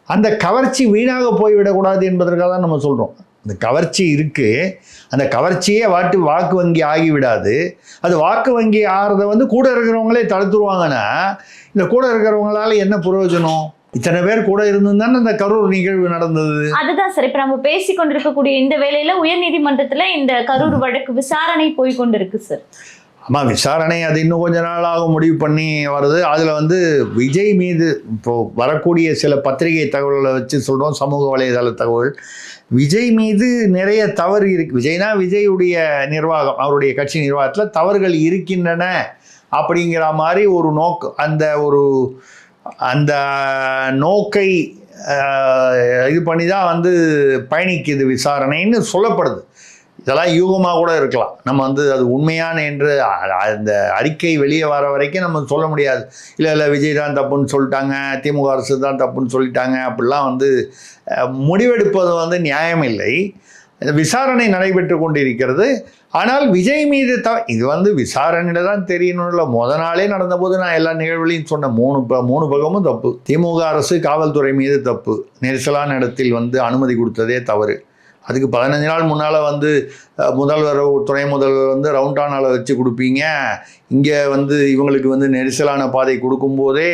அந்த கவர்ச்சி வீணாக போய்விடக்கூடாது என்பதற்காக தான் நம்ம சொல்கிறோம். அந்த கவர்ச்சி இருக்குது, அந்த கவர்ச்சியே வாக்கு வங்கி ஆகிவிடாது. அது வாக்கு வங்கி ஆகிறத வந்து கூட இருக்கிறவங்களே தடுத்துருவாங்கன்னா இந்த கூட இருக்கிறவங்களால என்ன பிரயோஜனம்? இத்தனை பேர் கூட இருந்துதானே அந்த கரூர் நிகழ்வு நடந்தது. அதுதான் சார், இப்ப நம்ம பேசி கொண்டிருக்கக்கூடிய இந்த வேளையில உயர்நீதிமன்றத்துல இந்த கரூர் வழக்கு விசாரணை போய் கொண்டிருக்கு சார். ஆமாம், விசாரணை அது இன்னும் கொஞ்ச நாளாக முடிவு பண்ணி வருது. அதில் வந்து விஜய் மீது இப்போது வரக்கூடிய சில பத்திரிகை தகவல்களை வச்சு சொல்கிறோம், சமூக வலைதள தகவல், விஜய் மீது நிறைய தவறு இருக்குது. விஜயுடைய நிர்வாகம், அவருடைய கட்சி நிர்வாகத்தில் தவறுகள் இருக்கின்றன அப்படிங்கிற மாதிரி ஒரு அந்த நோக்கை இது பண்ணி தான் வந்து பயணிக்குது விசாரணைன்னு சொல்லப்படுது. இதெல்லாம் யூகமாக கூட இருக்கலாம். நம்ம வந்து அது உண்மையான என்று அந்த அறிக்கை வெளியே வர வரைக்கும் நம்ம சொல்ல முடியாது. இல்லை விஜய் தான் தப்புன்னு சொல்லிட்டாங்க, திமுக அரசு தான் தப்புன்னு சொல்லிட்டாங்க, அப்படிலாம் வந்து முடிவெடுப்பது வந்து நியாயம் இல்லை. விசாரணை நடைபெற்று கொண்டிருக்கிறது. ஆனால் விஜய் மீது இது வந்து விசாரணையில் தான் தெரியணும்ல. நாளே நடந்தபோது நான் எல்லா நிகழ்வுகளையும் சொன்னேன், மூணு பக்கமும் தப்பு. திமுக அரசு காவல்துறை மீது தப்பு, நெரிசலான இடத்தில் வந்து அனுமதி கொடுத்ததே தவறு. அதுக்கு 15 நாள் முன்னால் வந்து முதல்வர், துணை முதல்வர் வந்து ரவுண்டானால வச்சு கொடுப்பீங்க, இங்கே வந்து இவங்களுக்கு வந்து நெரிசலான பாதை கொடுக்கும்போதே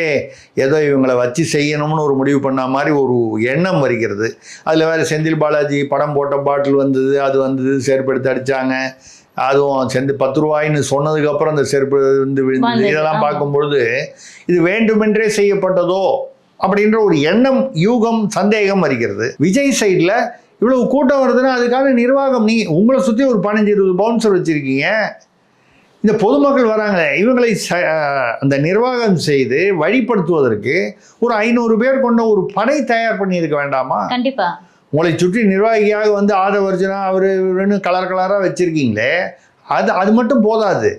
ஏதோ இவங்களை வச்சு செய்யணும்னு ஒரு முடிவு பண்ண மாதிரி ஒரு எண்ணம் வருகிறது. அதில் வேறு செந்தில் பாலாஜி படம் போட்ட பாட்டில் வந்தது, அது வந்தது, செயற்படுத்தி அடித்தாங்க. அதுவும் சேர்ந்து 10 ரூபாய்ன்னு சொன்னதுக்கு அப்புறம் அந்த செருப்பு வந்து விழுந்தது, இதெல்லாம் பார்க்கும்பொழுது இது வேண்டுமென்றே செய்யப்பட்டதோ அப்படின்ற ஒரு எண்ணம், யூகம், சந்தேகம் வருகிறது. விஜய் சைடில் இவ்வளவு கூட்டம் வருதுன்னா அதுக்கான நிர்வாகம், நீ உங்களை சுற்றி ஒரு 15-20 பவுன்சர் வச்சுருக்கீங்க, இந்த பொதுமக்கள் வராங்க, இவங்களை அந்த நிர்வாகம் செய்து வழிபடுத்துவதற்கு ஒரு 500 பேர் கொண்ட ஒரு படை தயார் பண்ணியிருக்க வேண்டாமா? கண்டிப்பா. உங்களை சுற்றி நிர்வாகியாக வந்து ஆதவர்ஜனா அவரு கலர் கலராக வச்சுருக்கீங்களே, அது மட்டும் போதாது.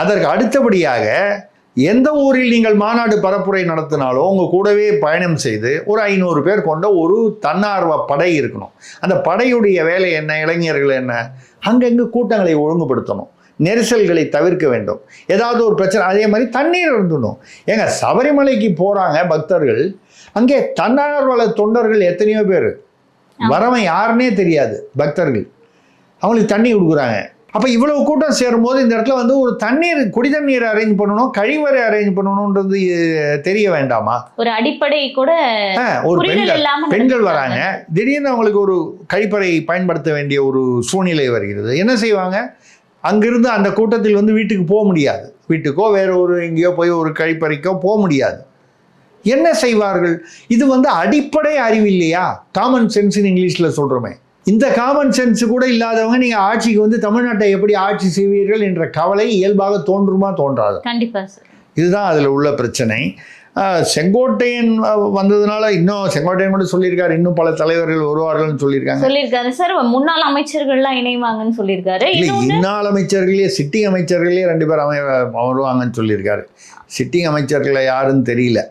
அதற்கு அடுத்தபடியாக எந்த ஊரில் நீங்கள் மாநாடு பரப்புரை நடத்தினாலும் உங்கள் கூடவே பயணம் செய்து ஒரு 500 பேர் கொண்ட ஒரு தன்னார்வ படை இருக்கணும். அந்த படையுடைய வேலை என்ன? இளைஞர்கள் என்ன? அங்கங்கே கூட்டங்களை ஒழுங்குபடுத்தணும், நெரிசல்களை தவிர்க்க வேண்டும், ஏதாவது ஒரு பிரச்சனை. அதே மாதிரி தண்ணீர் இருந்துடணும். ஏங்க, சபரிமலைக்கு போகிறாங்க பக்தர்கள், அங்கே தன்னார்வல தொண்டர்கள் எத்தனையோ பேர், வரவன் யாருன்னே தெரியாது பக்தர்கள், அவங்களுக்கு தண்ணி கொடுக்குறாங்க. அப்போ இவ்வளவு கூட்டம் சேரும்போது இந்த இடத்துல வந்து ஒரு குடி தண்ணீர் அரேஞ்ச் பண்ணணும், கழிவறை அரேஞ்ச் பண்ணணும்ன்றது தெரிய வேண்டாமா? ஒரு அடிப்படை கூட ஒரு பெண்கள் வராங்க, திடீர்னு அவங்களுக்கு ஒரு கழிப்பறை பயன்படுத்த வேண்டிய ஒரு சூழ்நிலை வருகிறது. என்ன செய்வாங்க? அங்கிருந்து அந்த கூட்டத்தில் வந்து வீட்டுக்கு போக முடியாது, வீட்டுக்கோ வேற ஒரு எங்கேயோ போய் ஒரு கழிப்பறைக்கோ போக முடியாது. என்ன செய்வார்கள்? இது வந்து அடிப்படை அறிவு இல்லையா? காமன் சென்ஸ்ன்னு இங்கிலீஷில் சொல்கிறோமே, இந்த காமன் சென்ஸ் கூட இல்லாதவங்க நீங்கள் ஆட்சிக்கு வந்து தமிழ்நாட்டை எப்படி ஆட்சி செய்வீர்கள் என்ற கவலை இயல்பாக தோன்றுமா? தோன்றாது. கண்டிப்பாக சார். இதுதான் அதில் உள்ள பிரச்சனை. செங்கோட்டையன் வந்ததுனால இன்னும் செங்கோட்டையன் கூட சொல்லியிருக்காரு, இன்னும் பல தலைவர்கள் வருவார்கள்னு சொல்லியிருக்காரு சார். முன்னாள் அமைச்சர்கள்லாம் இணைவாங்கன்னு சொல்லியிருக்காரு. இல்லை, இந்நாள் அமைச்சர்களே, சிட்டிங் அமைச்சர்களே 2 பேர் வருவாங்கன்னு சொல்லியிருக்காரு. சிட்டிங் அமைச்சர்களை யாருன்னு தெரியல.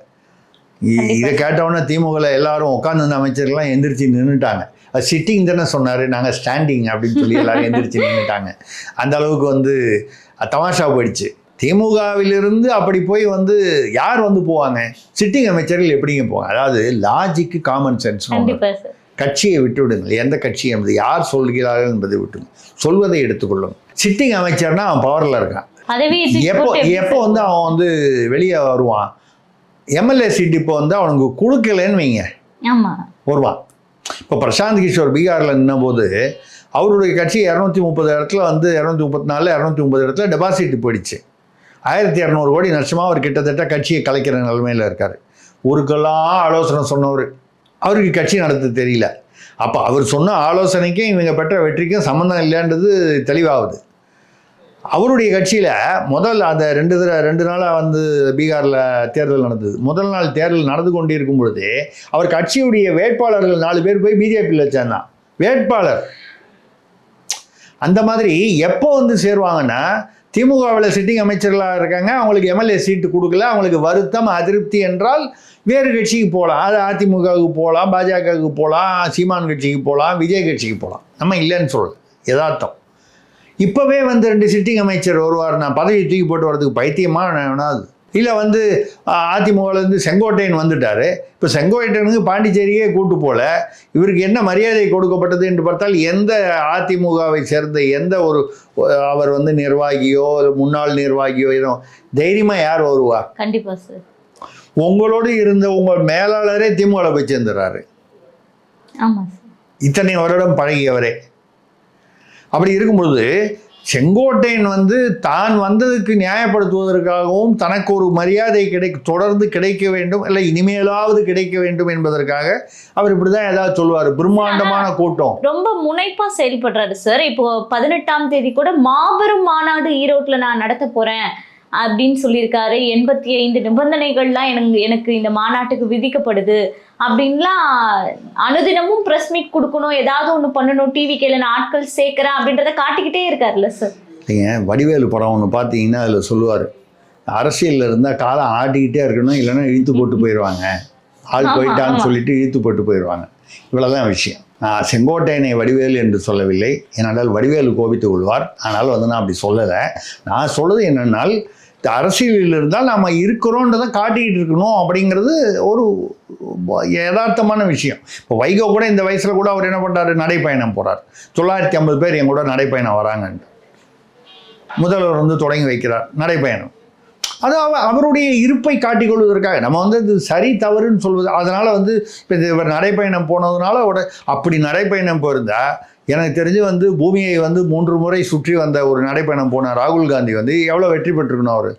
இதை கேட்டவுடனே திமுகவில் எல்லாரும் உட்காந்து அமைச்சர்கள்லாம் எந்திரிச்சு நின்றுட்டாங்க. அது சிட்டிங் தானே சொன்னார், நாங்கள் ஸ்டாண்டிங் அப்படின்னு சொல்லி எல்லாரும் எந்திரிச்சு நின்றுட்டாங்க. அந்த அளவுக்கு வந்து தமாஷா போயிடுச்சு. திமுகவிலிருந்து அப்படி போய் வந்து யார் வந்து போவாங்க? சிட்டிங் அமைச்சர்கள் எப்படிங்க போவாங்க? அதாவது லாஜிக்கு, காமன் சென்ஸ். கட்சியை விட்டு விடுங்கள், எந்த கட்சி என்பது யார் சொல்கிறார்கள் என்பதை விட்டுங்க, சொல்வதை எடுத்துக்கொள்ளுங்க. சிட்டிங் அமைச்சர்னா அவன் பவரில் இருக்கான். எப்போ வந்து அவன் வந்து வெளியே வருவான்? எம்எல்ஏ சீட் இப்போ வந்து அவனுக்கு கொடுக்கலன்னு வைங்க, வருவான். இப்போ பிரசாந்த் கிஷோர் பீகாரில் நின்னபோது அவருடைய கட்சி 230 இடத்துல வந்து 234 250 இடத்துல டெபாசிட் போயிடுச்சு. 1200 கோடி நஷ்டமாக அவர் கிட்டத்தட்ட கட்சியை கலைக்கிற நிலைமையில் இருக்கார். ஊருக்கெல்லாம் ஆலோசனை சொன்னவர், அவருக்கு கட்சி நடத்த தெரியல. அப்போ அவர் சொன்ன ஆலோசனைக்கும் இவங்க பெற்ற வெற்றிக்கும் சம்மந்தம் இல்லைன்றது தெளிவாகுது. அவருடைய கட்சியில் முதல் அந்த 2 நாளாக வந்து பீகாரில் தேர்தல் நடந்தது. முதல் நாள் தேர்தல் நடந்து கொண்டிருக்கும் பொழுதே அவர் கட்சியுடைய வேட்பாளர்கள் 4 பேர் போய் பிஜேபியில் சேர்ந்தான். வேட்பாளர் அந்த மாதிரி எப்போ வந்து சேருவாங்கன்னா, திமுகவில் சிட்டிங் அமைச்சர்களாக இருக்காங்க, அவங்களுக்கு எம்எல்ஏ சீட்டு கொடுக்கல, அவங்களுக்கு வருத்தம், அதிருப்தி என்றால் வேறு கட்சிக்கு போகலாம். அது அதிமுகவுக்கு போகலாம், பாஜகவுக்கு போகலாம், சீமான் கட்சிக்கு போகலாம், விஜய் கட்சிக்கு போகலாம். நம்ம இல்லைன்னு சொல்லலாம், யதார்த்தம். இப்போவே வந்து 2 சிட்டிங் அமைச்சர் வருவார், நான் பதவி தூக்கி போட்டு வரதுக்கு பைத்தியமாக அது இல்லை. வந்து அதிமுகலேருந்து செங்கோட்டையன் வந்துட்டார். இப்போ செங்கோட்டையனுக்கு பாண்டிச்சேரியே கூட்டு போல, இவருக்கு என்ன மரியாதை கொடுக்கப்பட்டது என்று பார்த்தால் எந்த அதிமுகவை சேர்ந்த எந்த ஒரு அவர் வந்து நிர்வாகியோ முன்னாள் நிர்வாகியோ ஏதோ தைரியமாக யார் வருவா? கண்டிப்பாக சார். உங்களோடு இருந்த உங்கள் மேலாளரே திமுக போய் சேர்ந்துடுறாரு. ஆமாம் சார். இத்தனை வருடம் பழகியவரே. அப்படி இருக்கும்பொழுது செங்கோட்டையன் வந்து தான் வந்ததுக்கு நியாயப்படுத்துவதற்காகவும் தனக்கு ஒரு மரியாதை தொடர்ந்து கிடைக்க வேண்டும், இல்லை இனிமேலாவது கிடைக்க வேண்டும் என்பதற்காக அவர் இப்படிதான் ஏதாவது சொல்லுவார். பிரம்மாண்டமான கூட்டம், ரொம்ப முனைப்பா செயல்படுறாரு சார். இப்போ 18ஆம் தேதி கூட மாபெரும் மாநாடு ஈரோட்டில் நான் நடத்த போறேன் அப்படின்னு சொல்லியிருக்காரு. 85 நிபந்தனைகள்லாம் எனக்கு இந்த மாநாட்டுக்கு விதிக்கப்படுது அப்படின்லாம் அனுதினமும் ப்ரெஸ் மீட் கொடுக்கணும், ஏதாவது ஒன்று பண்ணணும், டிவிக்கில் நான் ஆட்கள் சேர்க்குறேன் அப்படின்றத காட்டிக்கிட்டே இருக்காருல்ல சார். இல்லைங்க, வடிவேலு படம் ஒன்று பார்த்தீங்கன்னா அதில் சொல்லுவார், அரசியலில் இருந்தால் காலம் ஆட்டிக்கிட்டே இருக்கணும், இல்லைன்னா இழுத்து போட்டு போயிடுவாங்க, ஆள் போயிட்டான்னு சொல்லிட்டு இழுத்து போட்டு போயிடுவாங்க. இவ்வளோதான் விஷயம். நான் செங்கோட்டையனை வடிவேலு என்று சொல்லவில்லை, ஏனென்றால் வடிவேலு கோபித்துக் கொள்வார். அதனால் வந்து நான் அப்படி சொல்லலை. நான் சொல்வது என்னென்னால், அரசியலில் இருந்தால் நம்ம இருக்கிறோன்றதை காட்டிக்கிட்டு இருக்கணும் அப்படிங்கிறது ஒரு யதார்த்தமான விஷயம். இப்போ வைகோ கூட இந்த வயசில் கூட அவர் என்ன பண்ணுறாரு, நடைப்பயணம் போகிறார். 950 பேர் என் கூட நடைப்பயணம் வராங்கன்ட்டு முதல்வர் வந்து தொடங்கி வைக்கிறார் நடைப்பயணம். அது அவருடைய இருப்பை காட்டிக்கொள்வதற்காக. நம்ம வந்து இது சரி தவறுன்னு சொல்வது. அதனால் வந்து இப்போ இவர் நடைப்பயணம் போனதுனால அப்படி நடைப்பயணம் போயிருந்தா எனக்கு தெரிஞ்சு வந்து பூமியை வந்து 3 முறை சுற்றி வந்த ஒரு நடைப்பயணம் போன ராகுல் காந்தி வந்து எவ்வளோ வெற்றி பெற்றிருக்கணும் அவர்.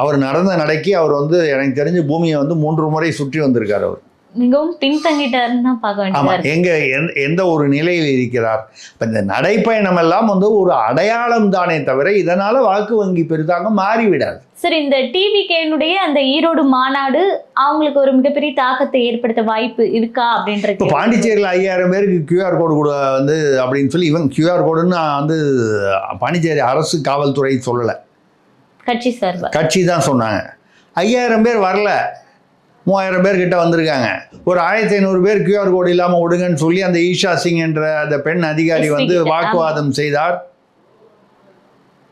அவர் நடந்த நடைக்கு அவர் வந்து எனக்கு தெரிஞ்சு பூமியை வந்து 3 முறை சுற்றி வந்திருக்கார். அவர் மிகவும் பின்தங்கிட்டாருன்னு தான் பார்க்க வேண்டியது. எங்க எந்த ஒரு நிலையில் இருக்கிறார். இப்போ இந்த நடைப்பயணம் எல்லாம் வந்து ஒரு அடையாளம் தானே தவிர இதனால வாக்கு வங்கி பெரிதாக மாறிவிடாது. சரி, இந்த டிவிகேனுடைய அந்த ஈரோடு மாநாடு அவங்களுக்கு ஒரு மிகப்பெரிய தாக்கத்தை ஏற்படுத்த வாய்ப்பு இருக்கா அப்படின்றது. இப்போ பாண்டிச்சேரியில் 5000 பேருக்கு QR கோடு கூட வந்து அப்படின்னு சொல்லி இவங்க QR கோடுன்னு வந்து பாண்டிச்சேரி அரசு காவல்துறை சொல்லலை, கட்சி தான் சொன்னாங்க. 5000 பேர் வரல, 3000 பேர் கிட்ட வந்திருக்காங்க. ஒரு 1500 பேர் QR கோடு இல்லாமல் விடுங்கன்னு சொல்லி அந்த ஈஷா சிங் என்ற அந்த பெண் அதிகாரி வந்து வாக்குவாதம் செய்தார்.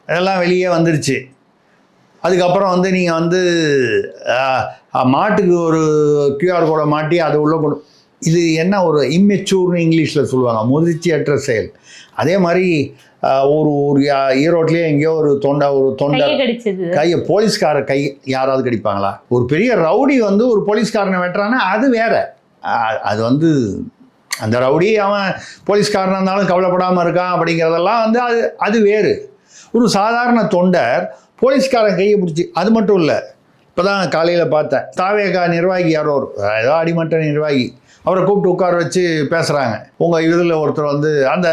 அதெல்லாம் வெளியே வந்துருச்சு. அதுக்கப்புறம் வந்து நீங்கள் வந்து மாட்டுக்கு ஒரு QR கோடை மாட்டி அது உள்ள கொண்டு, இது என்ன ஒரு இம்மெச்சூர்னு இங்கிலீஷில் சொல்லுவாங்க, முதிர்ச்சியற்ற செயல். அதே மாதிரி ஒரு ஈரோட்லேயே எங்கேயோ ஒரு தொண்டை கையை போலீஸ்கார கை யாராவது கடிப்பாங்களா? ஒரு பெரிய ரவுடி வந்து ஒரு போலீஸ்காரனை வெட்டுறான்னா அது வேற. அது வந்து அந்த ரவுடி அவன் போலீஸ்காரனாக இருந்தாலும் கவலைப்படாமல் இருக்கான் அப்படிங்கிறதெல்லாம் வந்து அது வேறு. ஒரு சாதாரண தொண்டர் போலீஸ்காரன் கையை பிடிச்சி, அது மட்டும் இல்லை, இப்போ தான் காலையில் பார்த்தேன், தாவேகா நிர்வாகி யாரோ ஏதோ அடிமட்ட நிர்வாகி, அவரை கூப்பிட்டு உட்கார வச்சு பேசுகிறாங்க. உங்கள் இதில் ஒருத்தர் வந்து அந்த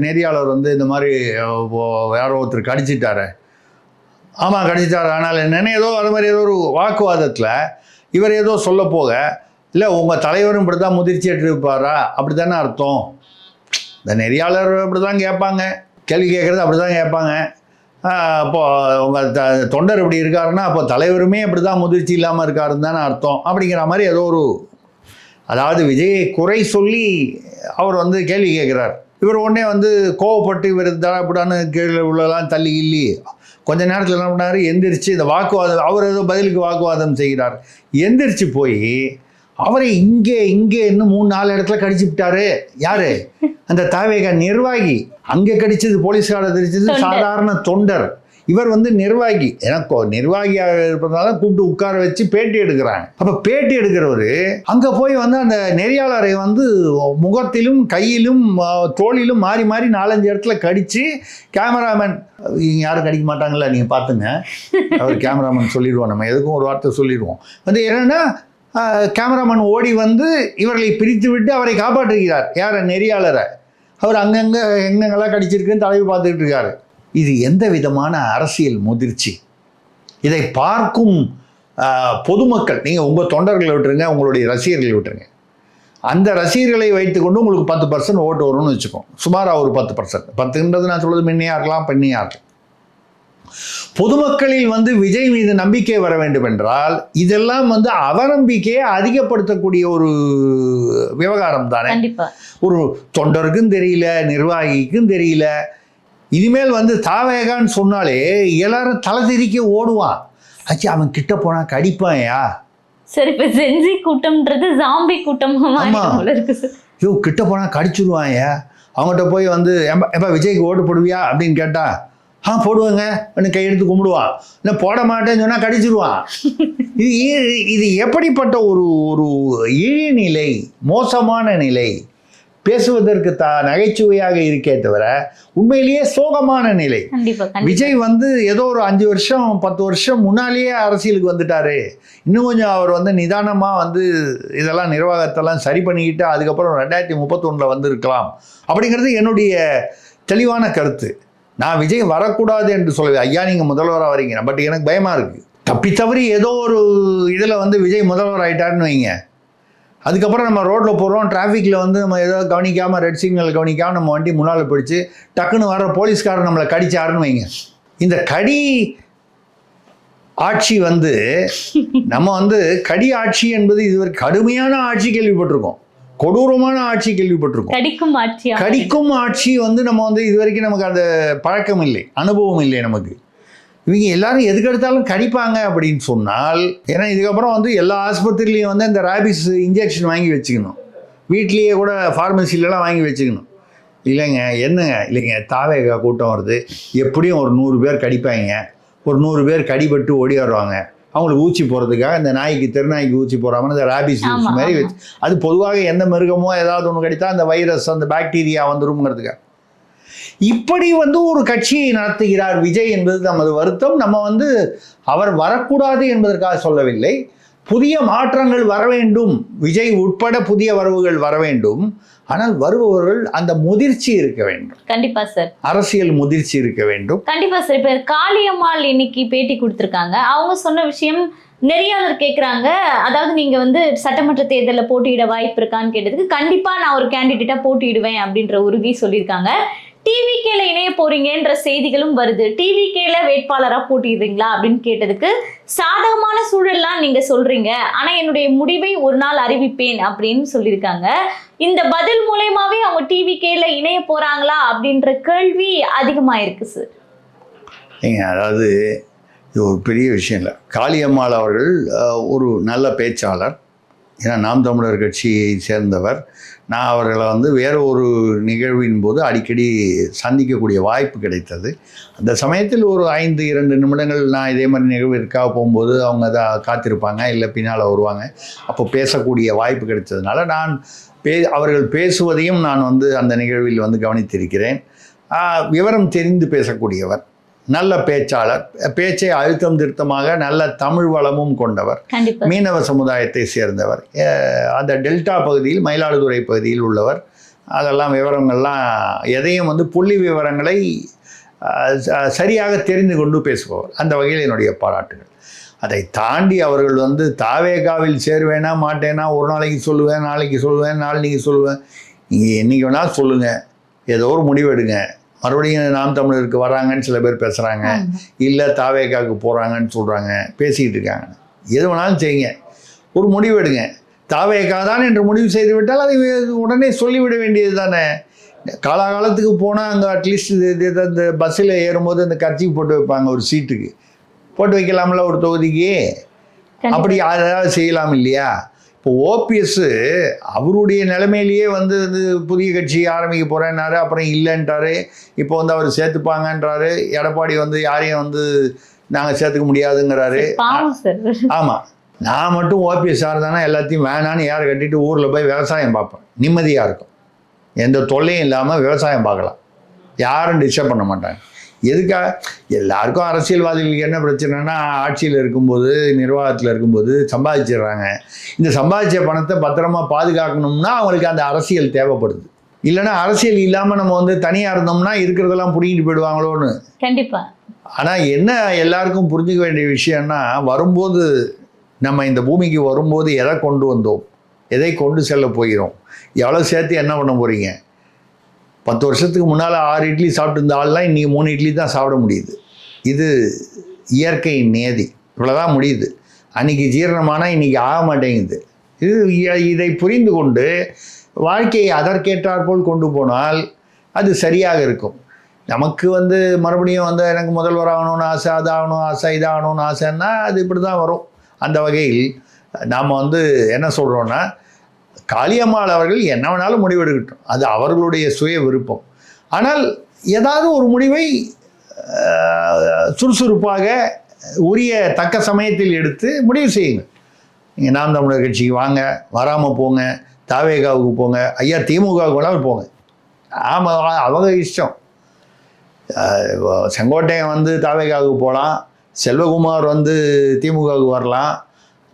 நெறியாளர் வந்து இந்த மாதிரி யாரோ ஒருத்தர் கடிச்சிட்டாரு. ஆமாம் கடிச்சிட்டாரு, ஆனால் என்னென்ன ஏதோ அது மாதிரி ஏதோ ஒரு வாக்குவாதத்தில் இவர் ஏதோ சொல்ல போக, இல்லை உங்கள் தலைவரும் இப்படி தான் முதிர்ச்சியற்று இருப்பாரா அப்படி தானே அர்த்தம். இந்த நெறியாளர் அப்படி தான் கேட்பாங்க, கேள்வி கேட்குறது அப்படி தான் கேட்பாங்க. அப்போது உங்கள் தொண்டர் இப்படி இருக்காருன்னா அப்போ தலைவருமே அப்படி தான் முதிர்ச்சி இல்லாமல் இருக்காருன்னு தானே அர்த்தம் அப்படிங்கிற மாதிரி ஏதோ ஒரு, அதாவது விஜயை குறை சொல்லி அவர் வந்து கேள்வி கேட்குறார். இவர் உடனே வந்து கோவப்பட்டு இவர் தரப்படான்னு கீழே உள்ளலாம் தள்ளி கிள்ளி கொஞ்ச நேரத்தில் என்ன பண்ணார், எந்திரிச்சு இந்த வாக்குவாதம், அவர் ஏதோ பதிலுக்கு வாக்குவாதம் செய்கிறார். எந்திரிச்சு போய் அவரை இங்கே இன்னும் 3-4 இடத்துல கடிச்சு விட்டாரு. யாரு? அந்த தாவேகா நிர்வாகி. அங்கே கடிச்சது போலீஸ்கார தெரிச்சது சாதாரண தொண்டர். இவர் வந்து நிர்வாகி. எனக்கு நிர்வாகியாக இருப்பதால கூப்பிட்டு உட்கார வச்சு பேட்டி எடுக்கிறாங்க. அப்போ பேட்டி எடுக்கிறவர் அங்கே போய் வந்து அந்த நெறியாளரை வந்து முகத்திலும் கையிலும் தோளிலும் மாறி மாறி 4-5 இடத்துல கடிச்சு, கேமராமேன் யாரும் கடிக்க மாட்டாங்களா நீங்கள் பார்த்துங்க, அவர் கேமராமேன் சொல்லிடுவோம், நம்ம எதுக்கும் ஒரு வார்த்தை சொல்லிடுவோம். வந்து என்னென்னா கேமராமேன் ஓடி வந்து இவர்களை பிரித்து விட்டு அவரை காப்பாற்றுகிறார். யார்? நெறியாளரை. அவர் அங்கங்கே எங்கெங்கெல்லாம் கடிச்சிருக்குன்னு தலைவி பார்த்துக்கிட்டு இருக்காரு. இது எந்த விதமான அரசியல் முதிர்ச்சி? இதை பார்க்கும் பொதுமக்கள், நீங்கள் உங்கள் தொண்டர்களை விட்டுருங்க, உங்களுடைய ரசிகர்களை விட்டுருங்க, அந்த ரசிகர்களை வைத்துக்கொண்டு உங்களுக்கு 10% ஓட்டு வரும்னு வச்சுக்கோம். சுமாராக ஒரு 10%. 10ன்றது நான் சொல்கிறது மின்னையாக இருக்கலாம், பெண்ணையாக இருக்கலாம். பொதுமக்களில் வந்து விஜய் மீது நம்பிக்கை வர வேண்டும் என்றால் இதெல்லாம் வந்து அவநம்பிக்கையை அதிகப்படுத்தக்கூடிய ஒரு விவகாரம் தானே. ஒரு தொண்டருக்கும் தெரியல, நிர்வாகிக்கும் தெரியல. இனிமேல் வந்து தாவேகான்னு சொன்னாலே எல்லாரும் தலை திரிக்க ஓடுவான். ஆச்சு அவன் கிட்ட போனா கடிப்பாயா? சரி, இப்போ சென்சி கூட்டம்ன்றது ஜாம்பி கூட்டம். ஐயோ கிட்ட போனா கடிச்சிருவாங்க. அவங்ககிட்ட போய் வந்து எப்ப விஜய்க்கு ஓட்டு போடுவியா அப்படின்னு கேட்டா, போடுவாங்க கையெடுத்து கும்பிடுவான். இல்லை போட மாட்டேன்னு சொன்னால் கடிச்சிருவான். இது எப்படிப்பட்ட ஒரு ஒரு இழிநிலை, மோசமான நிலை. பேசுவதற்கு நகைச்சுவையாக இருக்கே தவிர உண்மையிலேயே சோகமான நிலை. விஜய் வந்து ஏதோ ஒரு 5 வருஷம் 10 வருஷம் முன்னாலேயே அரசியலுக்கு வந்துட்டாரு. இன்னும் கொஞ்சம் அவர் வந்து நிதானமாக வந்து இதெல்லாம் நிர்வாகத்தெல்லாம் சரி பண்ணிக்கிட்டு அதுக்கப்புறம் 2031 வந்திருக்கலாம் அப்படிங்கிறது என்னுடைய தெளிவான கருத்து. நான் விஜய் வரக்கூடாது என்று சொல்லுவேன். ஐயா நீங்கள் முதல்வராக வரீங்க, பட் எனக்கு பயமாக இருக்குது. தப்பி தவறி ஏதோ ஒரு இதில் வந்து விஜய் முதல்வர் ஆகிட்டாருன்னு வைங்க, அதுக்கப்புறம் நம்ம ரோட்டில் போகிறோம், டிராஃபிக்கில் வந்து நம்ம ஏதோ கவனிக்காமல், ரெட் சிக்னல் கவனிக்காமல் நம்ம வண்டி முன்னால் போயிடுச்சு, டக்குன்னு வர போலீஸ்காரர் நம்மளை கடிச்சாருன்னு வைங்க. இந்த கடி ஆட்சி வந்து நம்ம வந்து கடி ஆட்சி என்பது இதுவரை கடுமையான ஆட்சி கேள்விப்பட்டிருக்கோம், கொடூரமான ஆட்சி கேள்விப்பட்டிருக்கோம். கடிக்கும் ஆட்சி வந்து நம்ம வந்து இது வரைக்கும் நமக்கு அந்த பழக்கம் இல்லை, அனுபவம் இல்லை நமக்கு. இவங்க எல்லாரும் எதுக்கு எடுத்தாலும் கடிப்பாங்க அப்படின்னு சொன்னால், ஏன்னா இதுக்கப்புறம் வந்து எல்லா ஆஸ்பத்திரிலையும் வந்து இந்த ரேபிஸ் இன்ஜெக்ஷன் வாங்கி வச்சுக்கணும், வீட்லேயே கூட ஃபார்மசிலலாம் வாங்கி வச்சுக்கணும். இல்லைங்க என்னங்க இல்லைங்க, தாவேகா கூட்டம் வருது, எப்படியும் ஒரு 100 பேர் கடிப்பாங்க, ஒரு 100 பேர் கடிபட்டு ஓடி வருவாங்க, அவங்களுக்கு ஊசி போகிறதுக்காக இந்த நாய்க்கு தெருநாய்க்கு ஊசி போடாமல் இந்த ரேபிஸ் ஊசி மாதிரி வச்சு, அது பொதுவாக எந்த மிருகமோ ஏதாவது ஒன்று கடித்தா அந்த வைரஸ் அந்த பாக்டீரியா வந்துருங்கிறதுக்காக இப்படி ஒரு கட்சியை நடத்துகிறார் விஜய் என்பது நமது வருத்தம். நம்ம அவர் வரக்கூடாது என்பதற்காக சொல்லவில்லை. புதிய மாற்றங்கள் வர வேண்டும், விஜய் உட்பட புதிய வரவுகள் வர வேண்டும். ஆனால் வருபவர்கள் அந்த முதிர்ச்சி இருக்க வேண்டும். கண்டிப்பா சார், அரசியல் முதிர்ச்சி இருக்க வேண்டும். கண்டிப்பா சார். இப்ப காளியம்மாள் இன்னைக்கு பேட்டி கொடுத்திருக்காங்க. அவங்க சொன்ன விஷயம் நெறியாளர் கேட்குறாங்க, அதாவது நீங்கள் சட்டமன்ற தேர்தலில் போட்டியிட வாய்ப்பு இருக்கான்னு கேட்டதுக்கு கண்டிப்பாக நான் ஒரு கேண்டிடேட்டாக போட்டியிடுவேன் அப்படின்ற உறுதி சொல்லியிருக்காங்க. டிவிகேல இணைய போறீங்கன்ற செய்திகளும் வருது. டிவிகேல வேட்பாளராக போட்டிடுறீங்களா அப்படின்னு கேட்டதுக்கு சாதகமான சூழல்லாம் நீங்கள் சொல்றீங்க, ஆனால் என்னுடைய முடிவை ஒரு நாள் அறிவிப்பேன் அப்படின்னு சொல்லியிருக்காங்க. இந்த பதில் மூலயமாவே அவங்க டிவிகேல இணைய போறாங்களா அப்படின்ற கேள்வி அதிகமாயிருக்கு சார். அதாவது இது ஒரு பெரிய விஷயம் இல்லை. காளியம்மாள் அவர்கள் ஒரு நல்ல பேச்சாளர். ஏன்னா நாம் தமிழர் கட்சியை சேர்ந்தவர். நான் அவர்களை வேறு ஒரு நிகழ்வின் போது அடிக்கடி சந்திக்கக்கூடிய வாய்ப்பு கிடைத்தது. அந்த சமயத்தில் ஒரு 2 நிமிடங்கள் நான் இதே மாதிரி நிகழ்விற்காக போகும்போது அவங்க தான் காத்திருப்பாங்க, இல்லை பின்னால் வருவாங்க. அப்போ பேசக்கூடிய வாய்ப்பு கிடைத்ததுனால நான் அவர்கள் பேசுவதையும் நான் அந்த நிகழ்வில் கவனித்திருக்கிறேன். விவரம் தெரிந்து பேசக்கூடியவர், நல்ல பேச்சாளர், பேச்சை அழுத்தம் திருத்தமாக நல்ல தமிழ் வளமும் கொண்டவர், மீனவ சமுதாயத்தை சேர்ந்தவர், அந்த டெல்டா பகுதியில் மயிலாடுதுறை பகுதியில் உள்ளவர். அதெல்லாம் விவரங்கள்லாம் எதையும் புள்ளி விவரங்களை சரியாக தெரிந்து கொண்டு பேசுபவர். அந்த வகையில் என்னுடைய பாராட்டுகள். அதை தாண்டி அவர்கள் தாவேகாவில் சேருவேனா மாட்டேனா, ஒரு நாளைக்கு சொல்லுவேன், நாளைக்கு சொல்லுவேன், நாளைக்கு சொல்லுவேன், நீங்கள் என்றைக்கு வேணாலும் சொல்லுங்கள், ஏதோ ஒரு முடிவு எடுங்க. மறுபடியும் நாம் தமிழருக்கு வராங்கன்னு சில பேர் பேசுகிறாங்க, இல்லை தாவேகாவுக்கு போகிறாங்கன்னு சொல்கிறாங்க, பேசிக்கிட்டு இருக்காங்க. எது வேணாலும் செய்யுங்க, ஒரு முடிவு எடுங்க. தாவேகா தான் என்று முடிவு செய்து விட்டால் அதை உடனே சொல்லிவிட வேண்டியது தானே. காலாகாலத்துக்கு போனால் அங்கே அட்லீஸ்ட் இந்த பஸ்ஸில் ஏறும்போது அந்த கட்சிக்கு போட்டு வைப்பாங்க, ஒரு சீட்டுக்கு போட்டு வைக்கலாம்ல ஒரு தொகுதிக்கு. அப்படி அதாவது செய்யலாம் இல்லையா? இப்போ ஓபிஎஸ் அவருடைய நிலைமையிலேயே புதிய கட்சி ஆரம்பிக்க போகிறேன்னாரு, அப்புறம் இல்லைன்றாரு. இப்போ அவர் சேர்த்துப்பாங்கன்றாரு. எடப்பாடி யாரையும் நாங்கள் சேர்த்துக்க முடியாதுங்கிறாரு. ஆமாம், நான் மட்டும் ஓபிஎஸ் இருந்தானே எல்லாத்தையும் வேணான்னு யாரை கட்டிட்டு ஊரில் போய் விவசாயம் பார்ப்பேன். நிம்மதியாக இருக்கும், எந்த தொல்லையும் இல்லாமல் விவசாயம் பார்க்கலாம், யாரும் டிஸ்டர்ப் பண்ண மாட்டாங்க. எதுக்காக? எல்லாருக்கும் அரசியல்வாதிகளுக்கு என்ன பிரச்சனைனா, ஆட்சியில் இருக்கும்போது நிர்வாகத்தில் இருக்கும்போது சம்பாதிச்சிடுறாங்க. இந்த சம்பாதிச்ச பணத்தை பத்திரமா பாதுகாக்கணும்னா அவங்களுக்கு அந்த அரசியல் தேவைப்படுது. இல்லைன்னா அரசியல் இல்லாமல் நம்ம தனியாக இருந்தோம்னா இருக்கிறதெல்லாம் பிடிங்கிட்டு போயிடுவாங்களோன்னு. கண்டிப்பாக. ஆனால் என்ன எல்லாருக்கும் புரிஞ்சுக்க வேண்டிய விஷயம்னா, வரும்போது நம்ம இந்த பூமிக்கு வரும்போது எதை கொண்டு வந்தோம், எதை கொண்டு செல்ல போகிறோம், எவ்வளோ சேர்த்து என்ன பண்ண போகிறீங்க. 10 வருஷத்துக்கு முன்னால் 6 இட்லி சாப்பிட்டு இருந்த ஆள்லாம் இன்றைக்கி 3 இட்லி தான் சாப்பிட முடியுது. இது இயற்கையின் நியதி, இவ்வளோதான் முடியுது. அன்றைக்கி ஜீரணமானால் இன்றைக்கி ஆக மாட்டேங்குது. இதை புரிந்து கொண்டு வாழ்க்கையை அதற்கேற்றாற்போல் கொண்டு போனால் அது சரியாக இருக்கும். நமக்கு மறுபடியும் எனக்கு முதல்வர் ஆகணும்னு ஆசை, அதாகணும் ஆசை, இதாகணும்னு ஆசைன்னா அது இப்படி தான் வரும். அந்த வகையில் நாம் என்ன சொல்கிறோன்னா, காளியம்மாள் அவர்கள் என்ன வேணாலும் முடிவெடுக்கட்டும், அது அவர்களுடைய சுய விருப்பம். ஆனால் ஏதாவது ஒரு முடிவை சுறுசுறுப்பாக உரிய தக்க சமயத்தில் எடுத்து முடிவு செய்யுங்க. நீங்கள் நாம் தமிழர் கட்சிக்கு வாங்க, வராமல் போங்க, தாவேகாவுக்கு போங்க, ஐயா திமுகவுக்கு வேணாலும் போங்க, ஆமாம் அவங்க இஷ்டம். செங்கோட்டையன் தாவேகாவுக்கு போகலாம், செல்வகுமார் திமுகவுக்கு வரலாம்,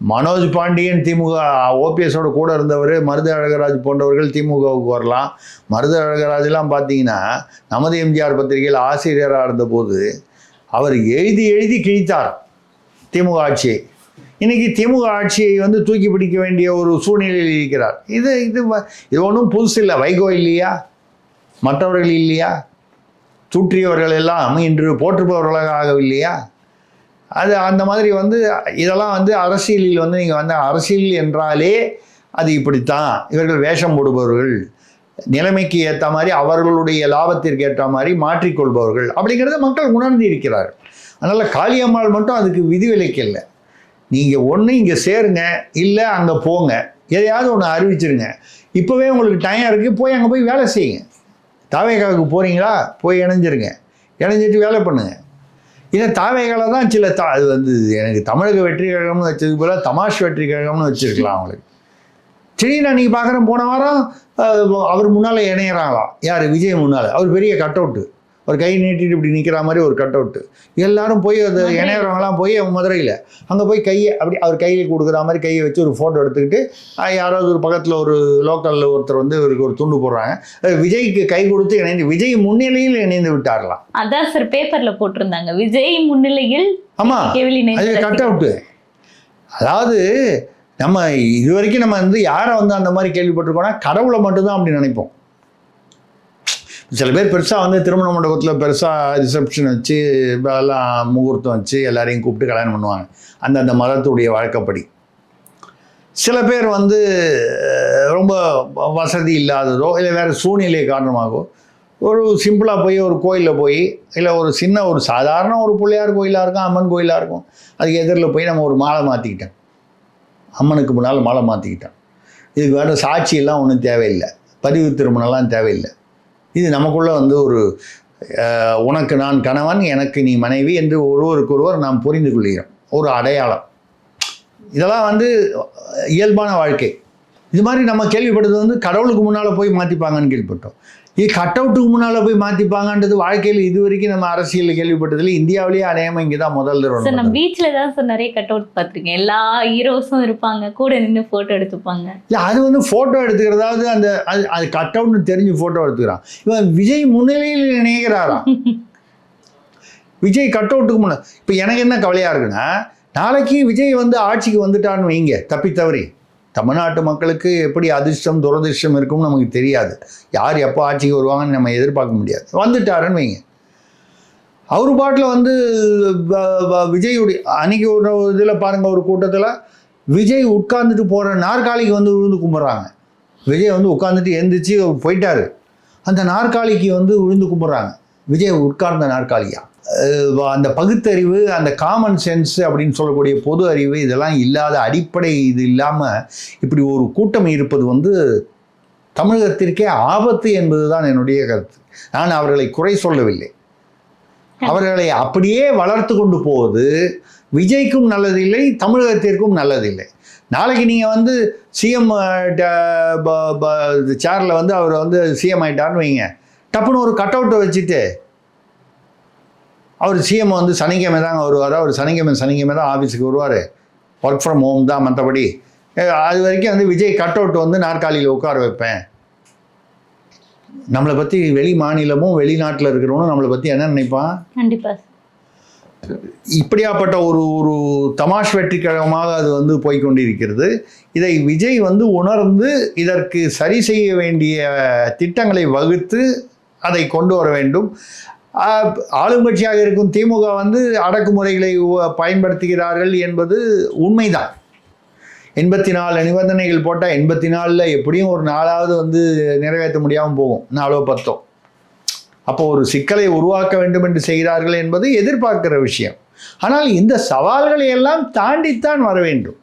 மனோஜ் பாண்டியன் திமுக ஓபிஎஸோட கூட இருந்தவர், மருது அழகராஜ் போன்றவர்கள் திமுகவுக்கு வரலாம். மருது அழகராஜெலாம் பார்த்தீங்கன்னா நமது எம்ஜிஆர் பத்திரிகையில் ஆசிரியராக இருந்தபோது அவர் எழுதி கிழித்தார் திமுக ஆட்சியை. இன்றைக்கி திமுக ஆட்சியை தூக்கி பிடிக்க வேண்டிய ஒரு சூழ்நிலையில் இருக்கிறார். இது ஒன்றும் புதுசு இல்லை. வைகோ இல்லையா, மற்றவர்கள் இல்லையா, தூற்றியவர்கள் எல்லாம் இன்று போற்றுபவர்களாக ஆகவில்லையா? அது அந்த மாதிரி இதெல்லாம் அரசியலில் நீங்கள் அரசியல் என்றாலே அது இப்படித்தான், இவர்கள் வேஷம் போடுபவர்கள், நிலைமைக்கு ஏற்ற மாதிரி அவர்களுடைய லாபத்திற்கு ஏற்ற மாதிரி மாற்றிக்கொள்பவர்கள் அப்படிங்கிறத மக்கள் உணர்ந்து இருக்கிறார்கள். அதனால் காளியம்மாள் மட்டும் அதுக்கு விதிவிலக்கு இல்லை. நீங்கள் ஒன்று இங்கே சேருங்க, இல்லை அங்கே போங்க, எதையாவது ஒன்று அறிவிச்சிருங்க. இப்போவே உங்களுக்கு டைம் இருக்குது, போய் அங்கே போய் வேலை செய்யுங்க. தாவேகாவுக்கு போகிறீங்களா, போய் இணைஞ்சிருங்க, இணைஞ்சிட்டு வேலை பண்ணுங்கள். இதை தாவேகளை தான் அது வந்து எனக்கு தமிழக வெற்றி கழகம்னு வச்சதுக்கு போல தமாஷ் வெற்றி கழகம்னு வச்சிருக்கலாம் அவங்களுக்கு. திடீர்னு அன்றைக்கி பார்க்குறேன், போன வாரம் அவர் முன்னால் இணையிறாங்களாம். யார்? விஜய் முன்னால். அவர் பெரிய கட் அவுட்டு, ஒரு கை நீட்டிட்டு இப்படி நிற்கிற மாதிரி ஒரு கட் அவுட்டு. எல்லாரும் போய் அது இணையறவங்களாம் போய் மதுரையில் அங்கே போய் கையை அப்படி அவர் கையில் கொடுக்குற மாதிரி கையை வச்சு ஒரு ஃபோட்டோ எடுத்துக்கிட்டு யாராவது ஒரு பக்கத்தில் ஒரு லோக்கலில் ஒருத்தர் வந்து இவருக்கு ஒரு துண்டு போடுறாங்க. விஜய்க்கு கை கொடுத்து இணைந்து விஜய் முன்னிலையில் இணைந்து விட்டார்களாம். அதான் சார் பேப்பரில் போட்டிருந்தாங்க, விஜய் முன்னிலையில். ஆமாம், அது கட் அவுட்டு. அதாவது நம்ம இது வரைக்கும் நம்ம வந்து யாரை வந்து அந்த மாதிரி கேள்விப்பட்டிருக்கோம்னா கடவுளை மட்டும்தான் அப்படி நினைப்போம். சில பேர் பெருசாக வந்து திருமண மண்டபத்தில் பெருசாக ரிசப்ஷன் வச்சு எல்லாம் முகூர்த்தம் வச்சு எல்லாரையும் கூப்பிட்டு கல்யாணம் பண்ணுவாங்க அந்தந்த மதத்துடைய வழக்கப்படி. சில பேர் வந்து ரொம்ப வசதி இல்லாததோ இல்லை வேறு சூழ்நிலை காரணமாகவோ ஒரு சிம்பிளாக போய் ஒரு கோயிலில் போய் இல்லை ஒரு சின்ன ஒரு சாதாரண ஒரு பிள்ளையார் கோயிலாக இருக்கும், அம்மன் கோயிலாக இருக்கும், அதுக்கு எதிரில் போய் நம்ம ஒரு மாலை மாற்றிக்கிட்டேன், அம்மனுக்கு முன்னால் மாலை மாற்றிக்கிட்டேன். இதுக்கு வேறு சாட்சியெல்லாம் ஒன்றும் தேவையில்லை, பதிவு திருமணம்லாம் தேவையில்லை. இது நமக்குள்ளே வந்து ஒரு உனக்கு நான் கணவன் எனக்கு நீ மனைவி என்று ஒருவருக்கொருவர் நாம் புரிந்து கொள்கிறோம், ஒரு அடையாளம். இதெல்லாம் வந்து இயல்பான வாழ்க்கை. இது மாதிரி நம்ம கேள்விப்பட்டது வந்து கடவுளுக்கு முன்னால் போய் மாற்றிப்பாங்கன்னு கேள்விப்பட்டோம். இது கட் அவுட்டுக்கு முன்னால் போய் மாற்றிப்பாங்கன்றது வாழ்க்கையில் இது வரைக்கும் நம்ம அரசியலில் கேள்விப்பட்டதில்லை. இந்தியாவிலேயே அநேகமாக இங்கே தான் முதல் தடவை. சார் நான் பீச்சில் தான் சார் நிறைய கட் அவுட் பார்த்துருக்கேன். எல்லா ஹீரோஸும் இருப்பாங்க, கூட நின்று ஃபோட்டோ எடுத்துப்பாங்க. இல்லை, அது வந்து ஃபோட்டோ எடுத்துக்கிறதாவது அந்த அது கட் அவுட்னு தெரிஞ்சு ஃபோட்டோ எடுத்துக்கிறான். இவன் விஜய் முன்னிலையில் இணைகிறாராம். விஜய் கட் அவுட்டுக்கு முன்னே. இப்போ எனக்கு என்ன கவலையாக இருக்குன்னா, நாளைக்கு விஜய் வந்து ஆட்சிக்கு வந்துட்டான்னு வைங்க, தப்பி தவறி தமிழ்நாட்டு மக்களுக்கு எப்படி அதிர்ஷ்டம் துரதிர்ஷ்டம் இருக்கும்னு நமக்கு தெரியாது. யார் எப்போ ஆட்சிக்கு வருவாங்கன்னு நம்ம எதிர்பார்க்க முடியாது. வந்துட்டாருன்னு வைங்க, அவர் பாட்டில் வந்து விஜயுடைய அன்றைக்கி ஒரு இதில் பாருங்கள், ஒரு கூட்டத்தில் விஜய் உட்கார்ந்துட்டு போகிற நாற்காலிக்கு வந்து விழுந்து கும்பிட்றாங்க. விஜய் வந்து உட்காந்துட்டு எழுந்திரிச்சு போயிட்டார், அந்த நாற்காலிக்கு வந்து விழுந்து கும்பிட்றாங்க. விஜய் உட்கார்ந்த நாற்காலியா? அந்த பகுத்தறிவு, அந்த காமன் சென்ஸ் அப்படின்னு சொல்லக்கூடிய பொது அறிவு இதெல்லாம் இல்லாத, அடிப்படை இது இல்லாமல் இப்படி ஒரு கூட்டம் இருப்பது வந்து தமிழகத்திற்கே ஆபத்து என்பது தான் என்னுடைய கருத்து. நான் அவர்களை குறை சொல்லவில்லை, அவர்களை அப்படியே வளர்த்து கொண்டு போவது விஜய்க்கும் நல்லதில்லை, தமிழகத்திற்கும் நல்லதில்லை. நாளைக்கு நீங்கள் வந்து சிஎம் சேரில் வந்து அவர் வந்து சிஎம் ஆகிட்டார்னு வைங்க, டப்புன்னு ஒரு கட் அவுட்டை வச்சுட்டு அவர் சிஎம் வந்து சனிக்கிழமை தாங்க வருவார், அவர் சனிக்கிழமை தான் ஆஃபீஸுக்கு வருவார், ஒர்க் ஃப்ரம் ஹோம் தான், மற்றபடி அது வரைக்கும் வந்து விஜய் கட் அவுட் வந்து நாற்காலியில் உட்கார வைப்பேன். நம்மளை பற்றி வெளி மாநிலமும் வெளிநாட்டில் இருக்கிறவனும் நம்மளை பற்றி என்ன நினைப்பான்? கண்டிப்பாக இப்படியாப்பட்ட ஒரு ஒரு தமாஷ் வெற்றி கழகமாக அது வந்து போய்கொண்டிருக்கிறது. இதை விஜய் வந்து உணர்ந்து இதற்கு சரி செய்ய வேண்டிய திட்டங்களை வகுத்து அதை கொண்டு வர வேண்டும். ஆளுங்கட்சியாக இருக்கும் திமுக வந்து அடக்குமுறைகளை பயன்படுத்துகிறார்கள் என்பது உண்மைதான். 84 நிபந்தனைகள் போட்டால் 84ல் எப்படியும் ஒரு 4ஆவது வந்து நிறைவேற்ற முடியாமல் போகும், 4ஓ 10ஓ. அப்போ ஒரு சிக்கலை உருவாக்க வேண்டும் என்று செய்கிறார்கள் என்பது எதிர்பார்க்கிற விஷயம். ஆனால் இந்த சவால்களை எல்லாம் தாண்டித்தான் வர வேண்டும்.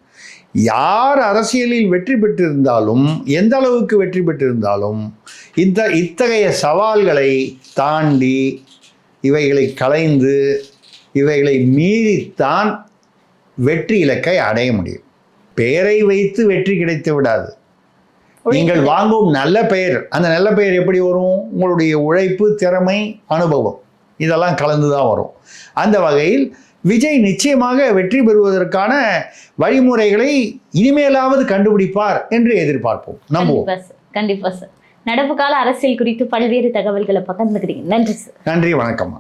யார் அரசியலில் வெற்றி பெற்றிருந்தாலும், எந்த அளவுக்கு வெற்றி பெற்றிருந்தாலும், இத்தகைய சவால்களை தாண்டி இவைகளை களைந்து இவைகளை மீறித்தான் வெற்றி இலக்கை அடைய முடியும். பெயரை வைத்து வெற்றி கிடைத்து விடாது. நீங்கள் வாங்கும் நல்ல பெயர், அந்த நல்ல பெயர் எப்படி வரும்? உங்களுடைய உழைப்பு, திறமை, அனுபவம் இதெல்லாம் கலந்து தான் வரும். அந்த வகையில் விஜய் நிச்சயமாக வெற்றி பெறுவதற்கான வழிமுறைகளை இனிமேலாவது கண்டுபிடிப்பார் என்று எதிர்பார்ப்போம், நம்புவோம். கண்டிப்பா சார். நடப்பு கால அரசியல் குறித்து பல்வேறு தகவல்களை பகிர்ந்துக்கிறீங்க. நன்றி சார். நன்றி, வணக்கம்மா.